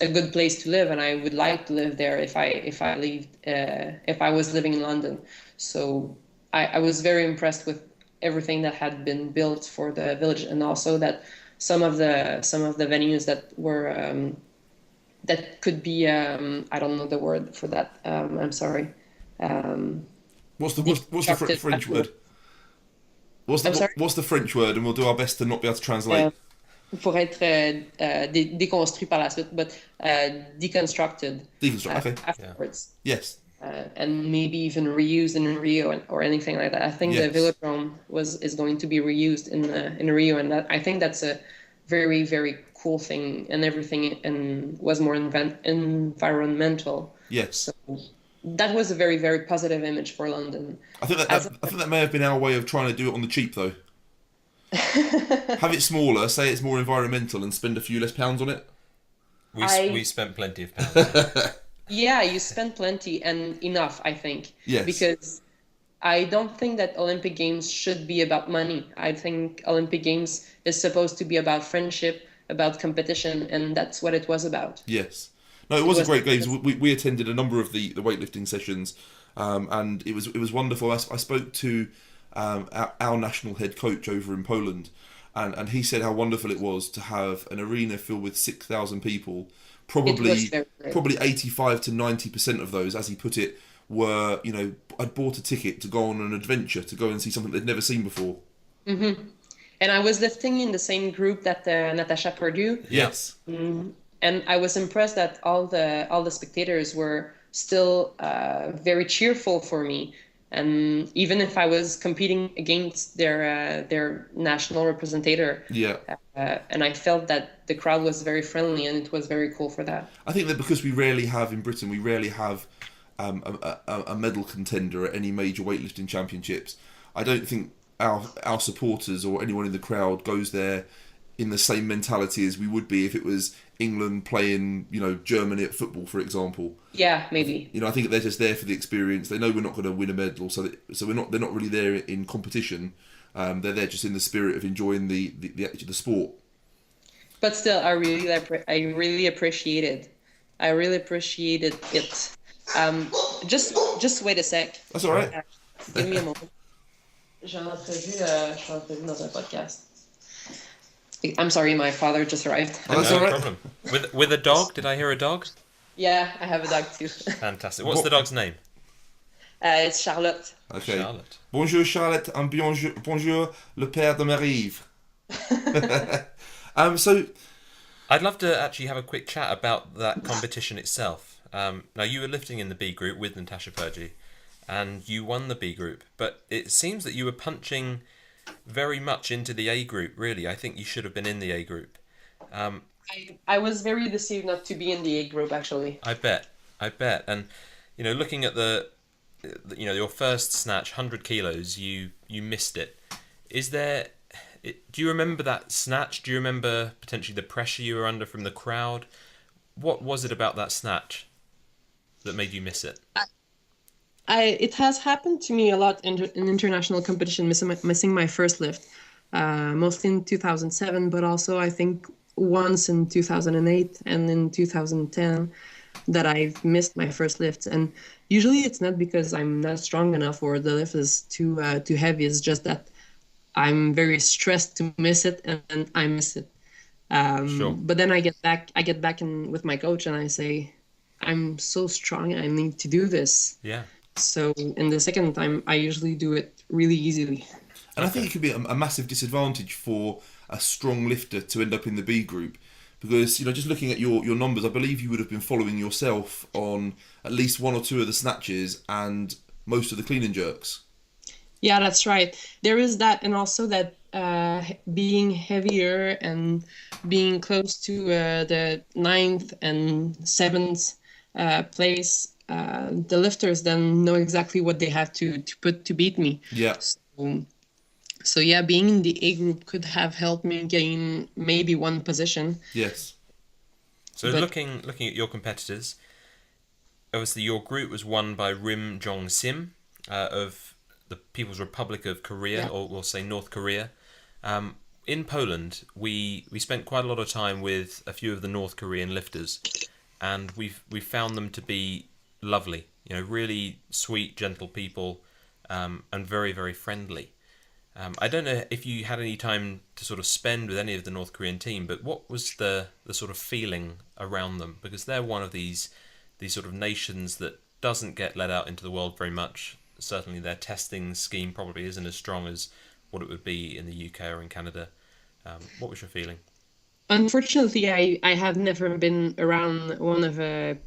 a good place to live, and I would like to live there if I was living in London. So I was very impressed with everything that had been built for the village, and also that some of the venues that were that could be I don't know the word for that. I'm sorry. What's the French word? What's the French word? And we'll do our best to not be able to translate. Pour être déconstruit par la suite, but deconstructed. Okay. Afterwards. Yes. And maybe even reused in Rio or anything like that. I think the Velodrome is going to be reused in Rio, and I think that's a very, very cool thing, and everything and was more environmental. Yes. So that was a very, very positive image for London. I think that may have been our way of trying to do it on the cheap, though. Have it smaller, say it's more environmental, and spend a few less pounds on it. We spent plenty of pounds. Yeah, you spent plenty and enough, I think. Yes. Because I don't think that Olympic Games should be about money. I think Olympic Games is supposed to be about friendship, about competition, and that's what it was about. Yes. No, it was a great games. We attended a number of the weightlifting sessions, and it was wonderful. I spoke to our national head coach over in Poland, and he said how wonderful it was to have an arena filled with 6,000 people. Probably 85 to 90% of those, as he put it, were, I'd bought a ticket to go on an adventure, to go and see something they'd never seen before. Mm-hmm. And I was lifting in the same group that Natasha Purdue. Yes. And I was impressed that all the spectators were still very cheerful for me. And even if I was competing against their national representative, and I felt that the crowd was very friendly, and it was very cool for that. I think that because we rarely have a medal contender at any major weightlifting championships, I don't think our supporters or anyone in the crowd goes there in the same mentality as we would be if it was England playing, Germany at football, for example. Yeah, maybe. I think they're just there for the experience. They know we're not going to win a medal, so they're not really there in competition. They're there just in the spirit of enjoying the sport. But still, I really appreciated it. Just wait a sec. That's all right. Give me a moment. Je suis en entrevue dans un podcast. I'm sorry, my father just arrived. Oh, that's all right. Problem. With a dog? Did I hear a dog? Yeah, I have a dog too. Fantastic. What's the dog's name? It's Charlotte. Okay. Charlotte. Bonjour Charlotte, and bonjour le père de Marie-Ève. So, I'd love to actually have a quick chat about that competition itself. Now, you were lifting in the B group with Natasha Purdue, and you won the B group, but it seems that you were punching very much into the A group, really. I think you should have been in the A group. I was very deceived not to be in the A group, actually. I bet. And, looking at your first snatch, 100 kilos, you missed it. Do you remember that snatch? Do you remember potentially the pressure you were under from the crowd? What was it about that snatch that made you miss it? It has happened to me a lot in international competition, missing my first lift, mostly in 2007, but also I think once in 2008 and in 2010 that I've missed my first lifts. And usually it's not because I'm not strong enough or the lift is too heavy. It's just that I'm very stressed to miss it, and I miss it. Sure. But then I get back in with my coach and I say, I'm so strong, I need to do this. Yeah. So in the second time, I usually do it really easily. And I think it could be a massive disadvantage for a strong lifter to end up in the B group, because just looking at your numbers, I believe you would have been following yourself on at least one or two of the snatches and most of the clean and jerks. Yeah, that's right. There is that, and also that being heavier and being close to the 9th and 7th place, the lifters then know exactly what they have to put to beat me. Yeah. So yeah, being in the A group could have helped me gain maybe one position. Yes. So looking at your competitors, obviously your group was won by Rim Jong Sim of the People's Republic of Korea, or we'll say North Korea. In Poland, we spent quite a lot of time with a few of the North Korean lifters, and we found them to be lovely. Really sweet, gentle people, and very, very friendly. I don't know if you had any time to sort of spend with any of the North Korean team, but what was the sort of feeling around them? Because they're one of these sort of nations that doesn't get let out into the world very much. Certainly their testing scheme probably isn't as strong as what it would be in the UK or in Canada. What was your feeling? Unfortunately, I have never been around one of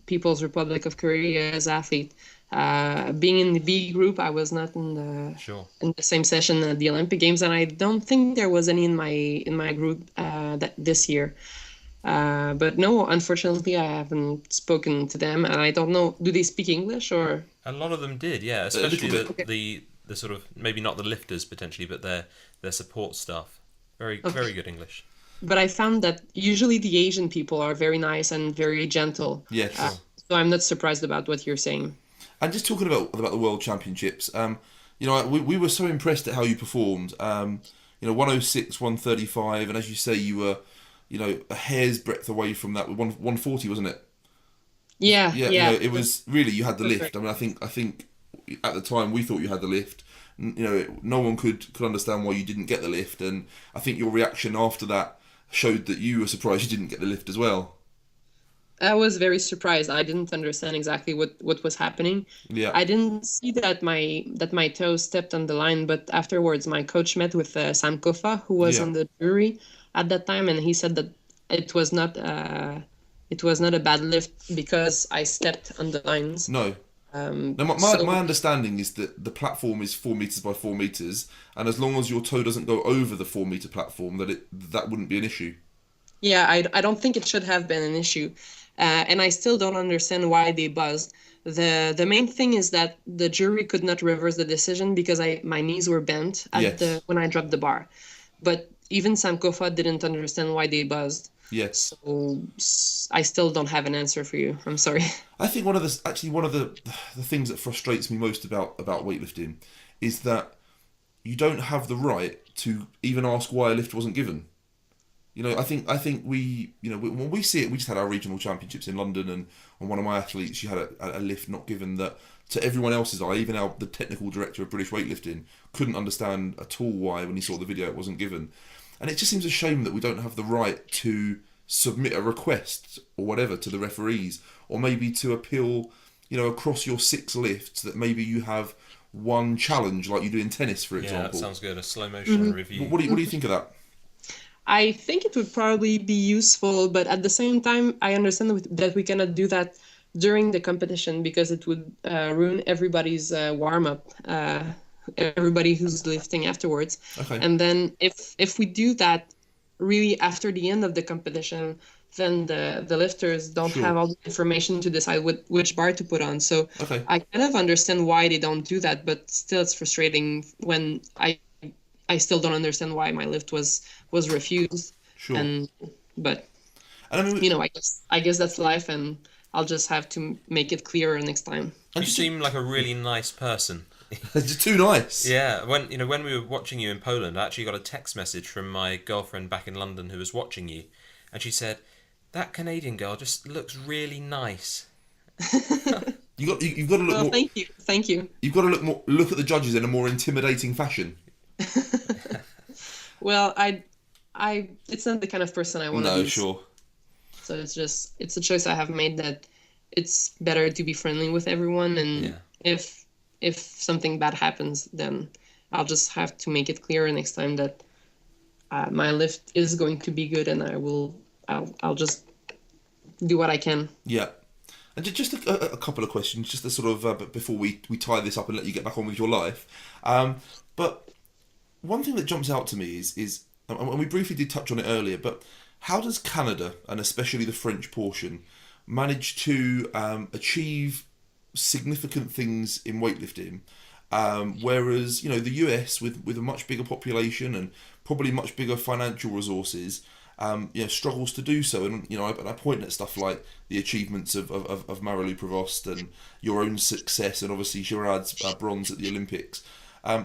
People's Republic of Korea as athlete. Being in the B group, I was not in the same session at the Olympic Games, and I don't think there was any in my group this year. But no, unfortunately, I haven't spoken to them, and I don't know. Do they speak English or? A lot of them did, yeah. Especially the sort of, maybe not the lifters potentially, but their support staff. Very good English. But I found that usually the Asian people are very nice and very gentle. Yes. So I'm not surprised about what you're saying. And just talking about the World Championships, we were so impressed at how you performed. 106, 135, and as you say, you were, a hair's breadth away from that with 140, wasn't it? Yeah. It was really, you had the lift. I mean, I think at the time we thought you had the lift. No one could understand why you didn't get the lift, and I think your reaction after that showed that you were surprised you didn't get the lift as well. I was very surprised. I didn't understand exactly what was happening. Yeah. I didn't see that my toes stepped on the line, but afterwards my coach met with Sam Kofa, who was on the jury at that time, and he said that it was not a bad lift because I stepped on the lines. No. My understanding is that the platform is 4 meters by 4 meters, and as long as your toe doesn't go over the 4 meter platform, that wouldn't be an issue. Yeah, I don't think it should have been an issue, and I still don't understand why they buzzed. The main thing is that the jury could not reverse the decision because my knees were bent when I dropped the bar, but even Sam Kofa didn't understand why they buzzed. Yes. So I still don't have an answer for you. I'm sorry. I think one of the things that frustrates me most about weightlifting is that you don't have the right to even ask why a lift wasn't given. I think we, when we see it, we just had our regional championships in London, and on one of my athletes, she had a lift not given that to everyone else's eye, even the technical director of British weightlifting couldn't understand at all why when he saw the video it wasn't given. And it just seems a shame that we don't have the right to submit a request or whatever to the referees, or maybe to appeal, across your 6 lifts, that maybe you have one challenge like you do in tennis, for example. Yeah, that sounds good. A slow motion review. What do you think of that? I think it would probably be useful, but at the same time, I understand that we cannot do that during the competition because it would ruin everybody's warm-up, everybody who's lifting afterwards. Okay. And then if we do that really after the end of the competition, then the lifters don't have all the information to decide which bar to put on. So I kind of understand why they don't do that, but still it's frustrating when I still don't understand why my lift was refused. Sure. And I mean, I guess that's life, and I'll just have to make it clearer next time. You seem like a really nice person. Just too nice. Yeah, when we were watching you in Poland, I actually got a text message from my girlfriend back in London who was watching you, and she said, "That Canadian girl just looks really nice." You've got to look more. Thank you. You've got to look at the judges in a more intimidating fashion. Well, it's not the kind of person I want to be. No, sure. So it's a choice I have made that it's better to be friendly with everyone, and if something bad happens, then I'll just have to make it clear next time that my lift is going to be good, and I'll just do what I can. Yeah. And just a couple of questions, just to sort of before we tie this up and let you get back on with your life. But one thing that jumps out to me is, and we briefly did touch on it earlier, but how does Canada, and especially the French portion, manage to achieve significant things in weightlifting, whereas the US with a much bigger population and probably much bigger financial resources, struggles to do so. And I point at stuff like the achievements of Marie-Ève Beauchemin-Nadeau and your own success, and obviously Gerard's bronze at the Olympics.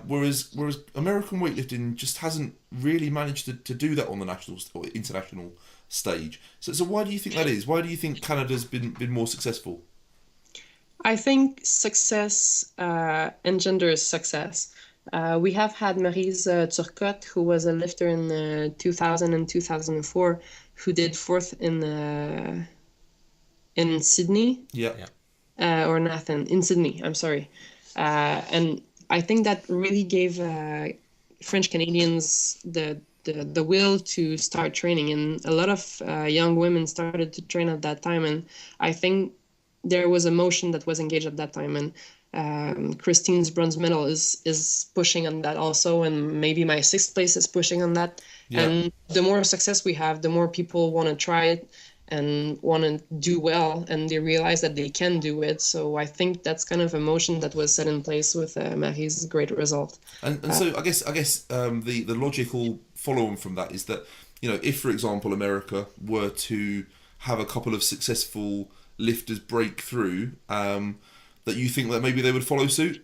Whereas American weightlifting just hasn't really managed to do that on the national or international stage. So why do you think that is? Why do you think Canada's been more successful? I think success engenders success. We have had Maryse Turcotte, who was a lifter in 2000 and 2004, who did fourth in Sydney. Yeah. Or Nathan, in Sydney, I'm sorry. And I think that really gave French Canadians the will to start training, and a lot of young women started to train at that time, and I think there was a motion that was engaged at that time, and Christine's bronze medal is pushing on that also, and maybe my sixth place is pushing on that. Yeah. And the more success we have, the more people want to try it and want to do well, and they realize that they can do it. So I think that's kind of a motion that was set in place with Marie's great result. And so I guess the logical follow-on from that is that, if, for example, America were to have a couple of successful lifters break through, that you think that maybe they would follow suit?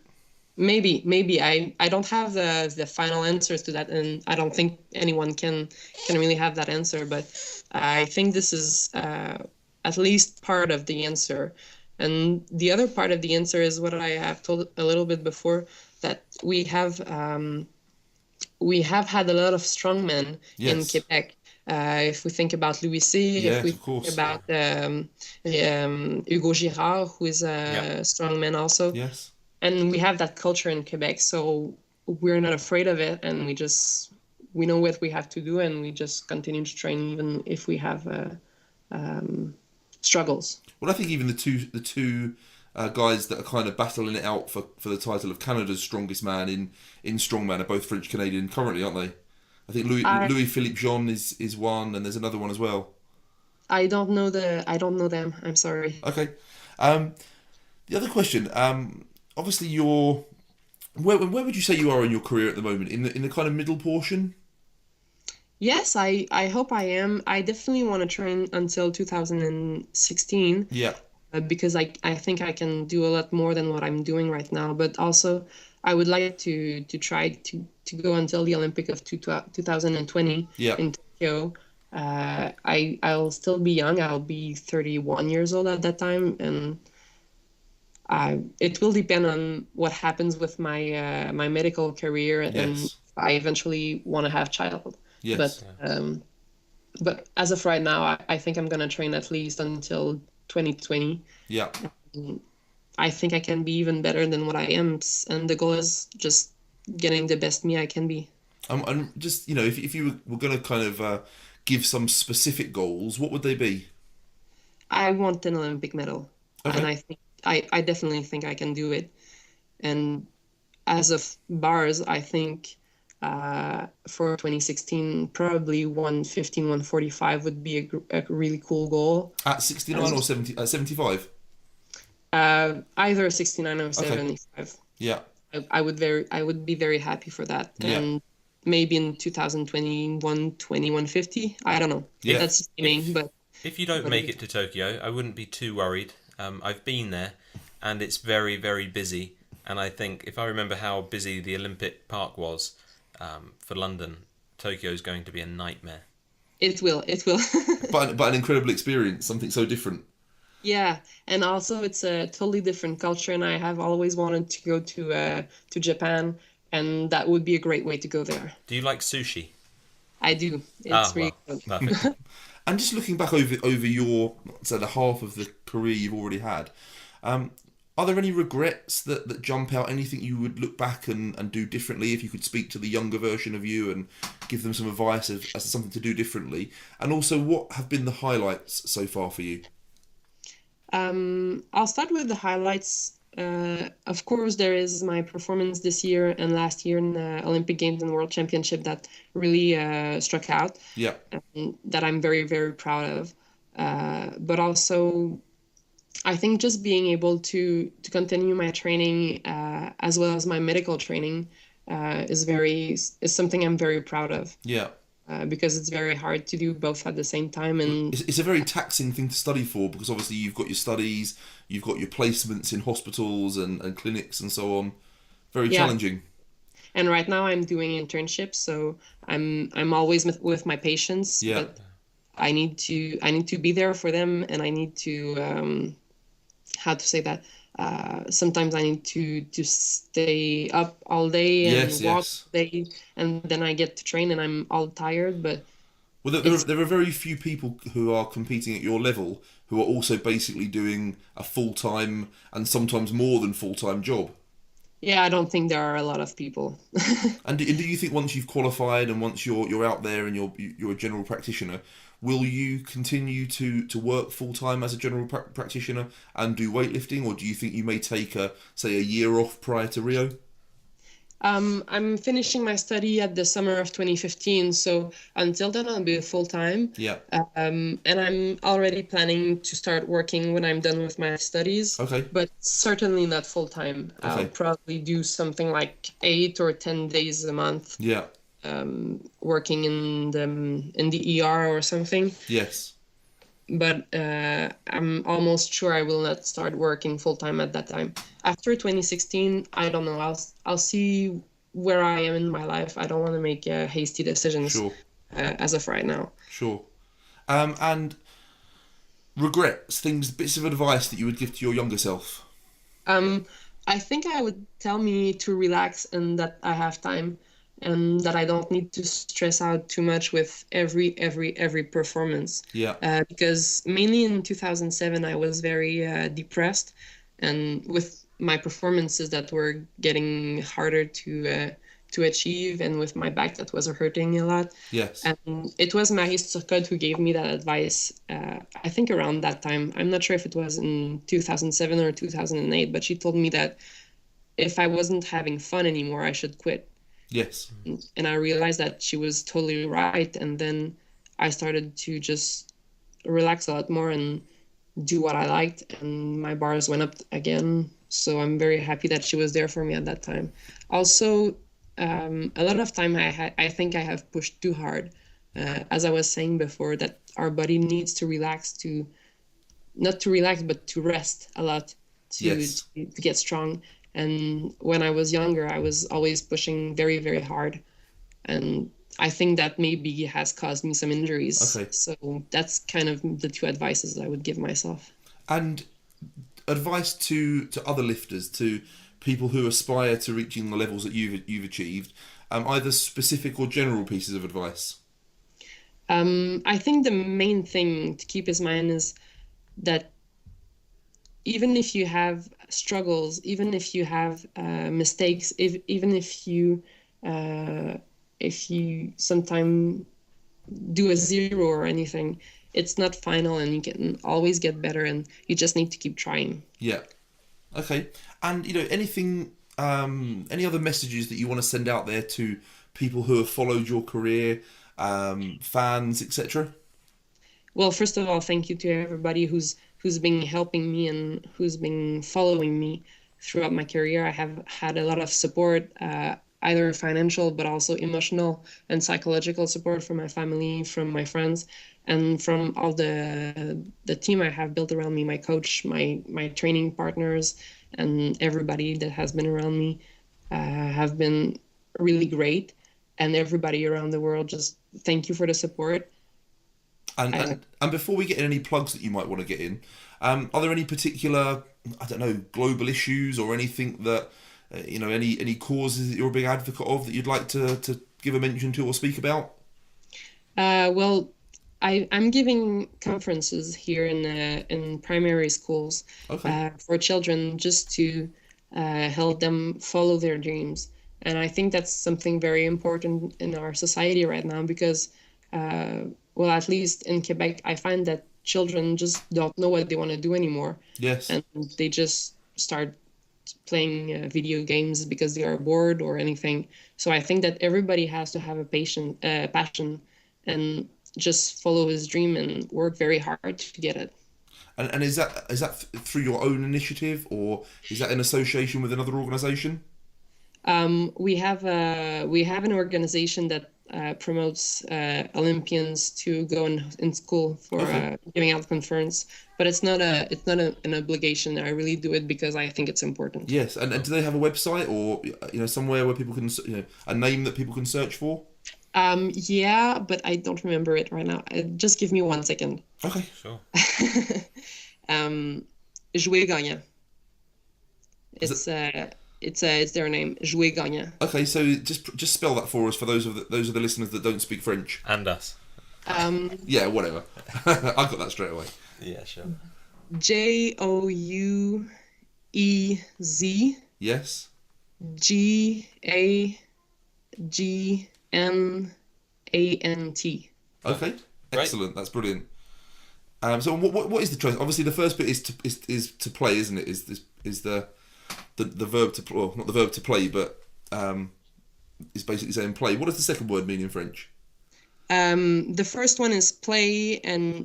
Maybe. I don't have the final answers to that, and I don't think anyone can really have that answer, but I think this is at least part of the answer. And the other part of the answer is what I have told a little bit before, that we have had a lot of strongmen in Quebec. If we think about Louis C, if we think about Hugo Girard, who is a strongman also. Yes. And we have that culture in Quebec, so we're not afraid of it, and we know what we have to do, and we just continue to train even if we have struggles. Well, I think even the two guys that are kind of battling it out for the title of Canada's strongest man in strongman are both French Canadian currently, aren't they? I think Louis-Philippe Jean is one, and there's another one as well. I don't know them. I'm sorry. Okay. The other question. Obviously, where would you say you are in your career at the moment? In the kind of middle portion? Yes, I hope I am. I definitely want to train until 2016. Yeah. Because I think I can do a lot more than what I'm doing right now. But also, I would like to try to go until the Olympic of 2020 in Tokyo. I'll still be young. I'll be 31 years old at that time, and it will depend on what happens with my my medical career, and if I eventually want to have child. Yes. But as of right now, I think I'm gonna train at least until 2020. Yeah. I think I can be even better than what I am, and the goal is just getting the best me I can be. And just if you were gonna kind of give some specific goals, what would they be? I want an Olympic medal, and I think. I definitely think I can do it. And as of bars, I think for 2016, probably 115, 145 would be a really cool goal. At 69 or 70, 75? Either 69 or 75. Okay. Yeah. I would be very happy for that. Yeah. And maybe in 2020, 120, 150. I don't know. Yeah. That's aiming, but If you don't But make it to Tokyo, I wouldn't be too worried. I've been there, and it's very, very busy. And I think if I remember how busy the Olympic Park was for London, Tokyo is going to be a nightmare. it will. But an incredible experience, something so different. Yeah, and also it's a totally different culture, and I have always wanted to go to Japan, and that would be a great way to go there. Do you like sushi? I do. It's really well, good. perfect. And just looking back over your, so the half of the career you've already had, are there any regrets that jump out? Anything you would look back and do differently if you could speak to the younger version of you and give them some advice as to something to do differently? And also, what have been the highlights so far for you? I'll start with the highlights. Of course, there is my performance this year and last year in the Olympic Games and World Championship that really struck out. Yeah. That I'm very, very proud of. But also, I think just being able to continue my training as well as my medical training is something I'm very proud of. Yeah. Because it's very hard to do both at the same time, and it's a very taxing thing to study for, because obviously you've got your studies, you've got your placements in hospitals and clinics and so on. Very challenging. And right now I'm doing internships, so I'm always with my patients. Yeah. But I need to be there for them, and I need to how to say that. Sometimes I need to stay up all day and walk all day, and then I get to train and I'm all tired. But there are very few people who are competing at your level who are also basically doing a full-time and sometimes more than full-time job. Yeah, I don't think there are a lot of people. And do you think once you've qualified and once you're out there and you're a general practitioner, will you continue to work full-time as a general practitioner and do weightlifting, or do you think you may take a year off prior to Rio? I'm finishing my study at the summer of 2015, so until then I'll be full-time. Yeah. And I'm already planning to start working when I'm done with my studies. Okay. But certainly not full-time. Okay. I'll probably do something like 8 or 10 days a month. Yeah. Working in the ER or something. Yes. But I'm almost sure I will not start working full-time at that time. After 2016, I don't know. I'll see where I am in my life. I don't want to make hasty decisions. Sure. As of right now. Sure. And regrets, bits of advice that you would give to your younger self? I think I would tell me to relax and that I have time, and that I don't need to stress out too much with every performance. Yeah. Because mainly in 2007, I was very depressed, and with my performances that were getting harder to achieve, and with my back that was hurting a lot. Yes. And it was Marie-Ève who gave me that advice, I think around that time. I'm not sure if it was in 2007 or 2008, but she told me that if I wasn't having fun anymore, I should quit. Yes. And I realized that she was totally right. And then I started to just relax a lot more and do what I liked. And my bars went up again. So I'm very happy that she was there for me at that time. Also, a lot of time I think I have pushed too hard. As I was saying before, that our body needs to relax, not to relax, but to rest a lot to get strong. And when I was younger, I was always pushing very, very hard. And I think that maybe has caused me some injuries. Okay. So that's kind of the two advices I would give myself. And advice to other lifters, to people who aspire to reaching the levels that you've achieved, either specific or general pieces of advice? I think the main thing to keep in mind is that even if you have struggles, even if you have mistakes, even if you sometimes do a 0 or anything, it's not final, and you can always get better, and you just need to keep trying. Yeah. Okay. And anything, any other messages that you want to send out there to people who have followed your career, fans, etc.? Well, first of all, thank you to everybody who's been helping me and who's been following me throughout my career. I have had a lot of support, either financial but also emotional and psychological support from my family, from my friends. and from all the team I have built around me, my coach, my training partners, and everybody that has been around me have been really great. And everybody around the world, just thank you for the support. And before we get in any plugs that you might want to get in, are there any particular, I don't know, global issues or anything that, any causes that you're a big advocate of that you'd like to give a mention to or speak about? Well, I'm giving conferences here in primary schools for children, just to help them follow their dreams. And I think that's something very important in our society right now because, well, at least in Quebec, I find that children just don't know what they want to do anymore. Yes. And they just start playing video games because they are bored or anything. So I think that everybody has to have a passion and just follow his dream and work very hard to get it. And is that through your own initiative, or is that in association with another organisation? We have an organization that promotes Olympians to go in school for giving out conference, but it's not an obligation. I really do it because I think it's important. Yes, and do they have a website or somewhere where people can a name that people can search for? Yeah, but I don't remember it right now. Just give me 1 second. Okay, sure. Jouer gagnant. It's their name, Jouer gagnant. Okay, so just spell that for us for those of the listeners that don't speak French. And us. Yeah, whatever. I got that straight away. Yeah, sure. JOUEZ. Yes. GAGNANT. Okay, excellent. That's brilliant. So what is the choice? Obviously, the first bit is to play, isn't it? Is the verb to, well, not the verb to play, but is basically saying play. What does the second word mean in French? The first one is play,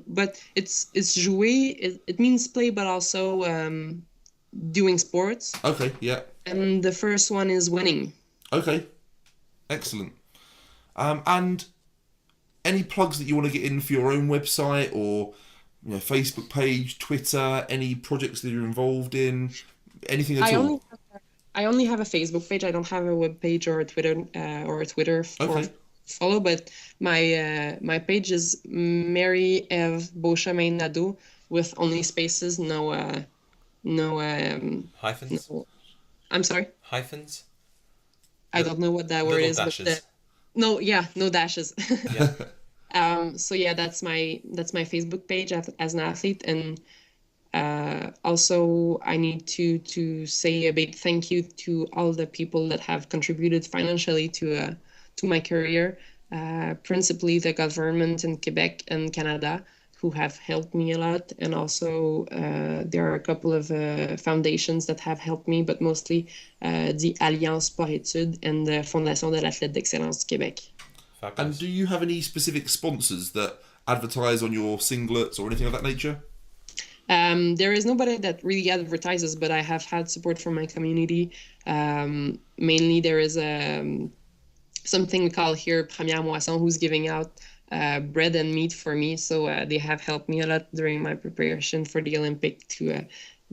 but it's jouer. It means play, but also doing sports. Okay, yeah. And the first one is winning. Okay, excellent. And any plugs that you want to get in for your own website or Facebook page, Twitter, any projects that you're involved in, anything at all? I only have a Facebook page. I don't have a web page or a Twitter for follow. But my page is Marie-Ève Beauchemin-Nadeau with only spaces, no hyphens. No, I'm sorry. Hyphens. I don't know what that word is. Dashes. No dashes. Yeah. So yeah, that's my Facebook page as an athlete, and also I need to say a big thank you to all the people that have contributed financially to my career, principally the government in Quebec and Canada, who have helped me a lot, and also there are a couple of foundations that have helped me, but mostly the Alliance Sport Études and the Fondation de l'Athlète d'Excellence du Québec. Fabulous. And do you have any specific sponsors that advertise on your singlets or anything of that nature? There is nobody that really advertises, but I have had support from my community. Mainly there is something we call here Première Moisson, who's giving out bread and meat for me. So they have helped me a lot during my preparation for the Olympic to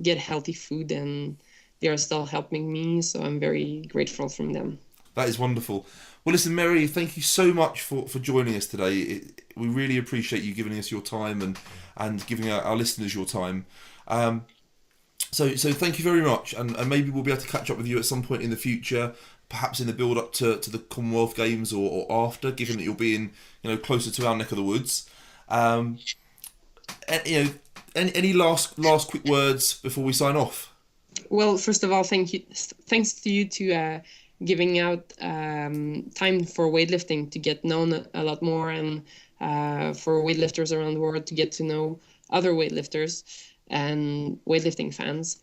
get healthy food, and they are still helping me. So I'm very grateful from them. That is wonderful. Well, listen, Mary, thank you so much for joining us today. We really appreciate you giving us your time and giving our listeners your time. So thank you very much, and maybe we'll be able to catch up with you at some point in the future, perhaps in the build up to the Commonwealth Games or after, given that you'll be in closer to our neck of the woods. Any last quick words before we sign off? Well, first of all, thanks to you to giving out time for weightlifting to get known a lot more, and for weightlifters around the world to get to know other weightlifters and weightlifting fans.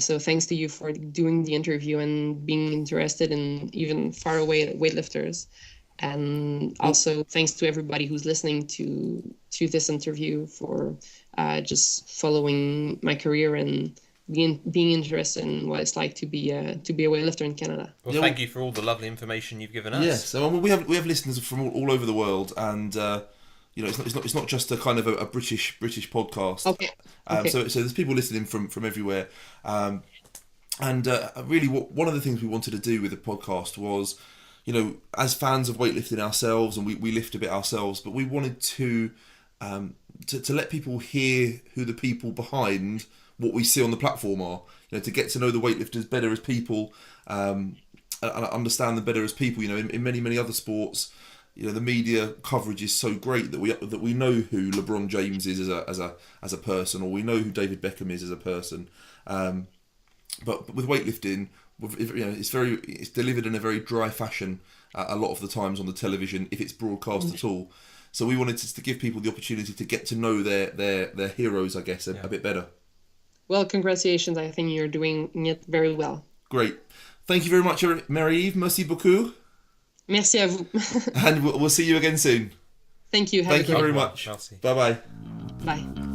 So thanks to you for doing the interview and being interested in even far away weightlifters. And also thanks to everybody who's listening to this interview for just following my career and being interested in what it's like to be a weightlifter in Canada. Well, thank you for all the lovely information you've given us. Yes, so we have listeners from all over the world, and you know, it's not just a kind of a British podcast. Okay. So there's people listening from everywhere. Really, one of the things we wanted to do with the podcast was, you know, as fans of weightlifting ourselves, and we lift a bit ourselves, but we wanted to let people hear who the people behind what we see on the platform are. You know, to get to know the weightlifters better as people, and understand them better as people. You know, in many other sports, you know, the media coverage is so great that we know who LeBron James is as a person, or we know who David Beckham is as a person. But with weightlifting, you know, it's delivered in a very dry fashion a lot of the times on the television, if it's broadcast at all. So we wanted to give people the opportunity to get to know their heroes, I guess, a bit better. Well, congratulations. I think you're doing it very well. Great. Thank you very much, Marie-Ève. Merci beaucoup. Merci à vous. And we'll see you again soon. Thank you. Thank you very much. Bye-bye. Bye.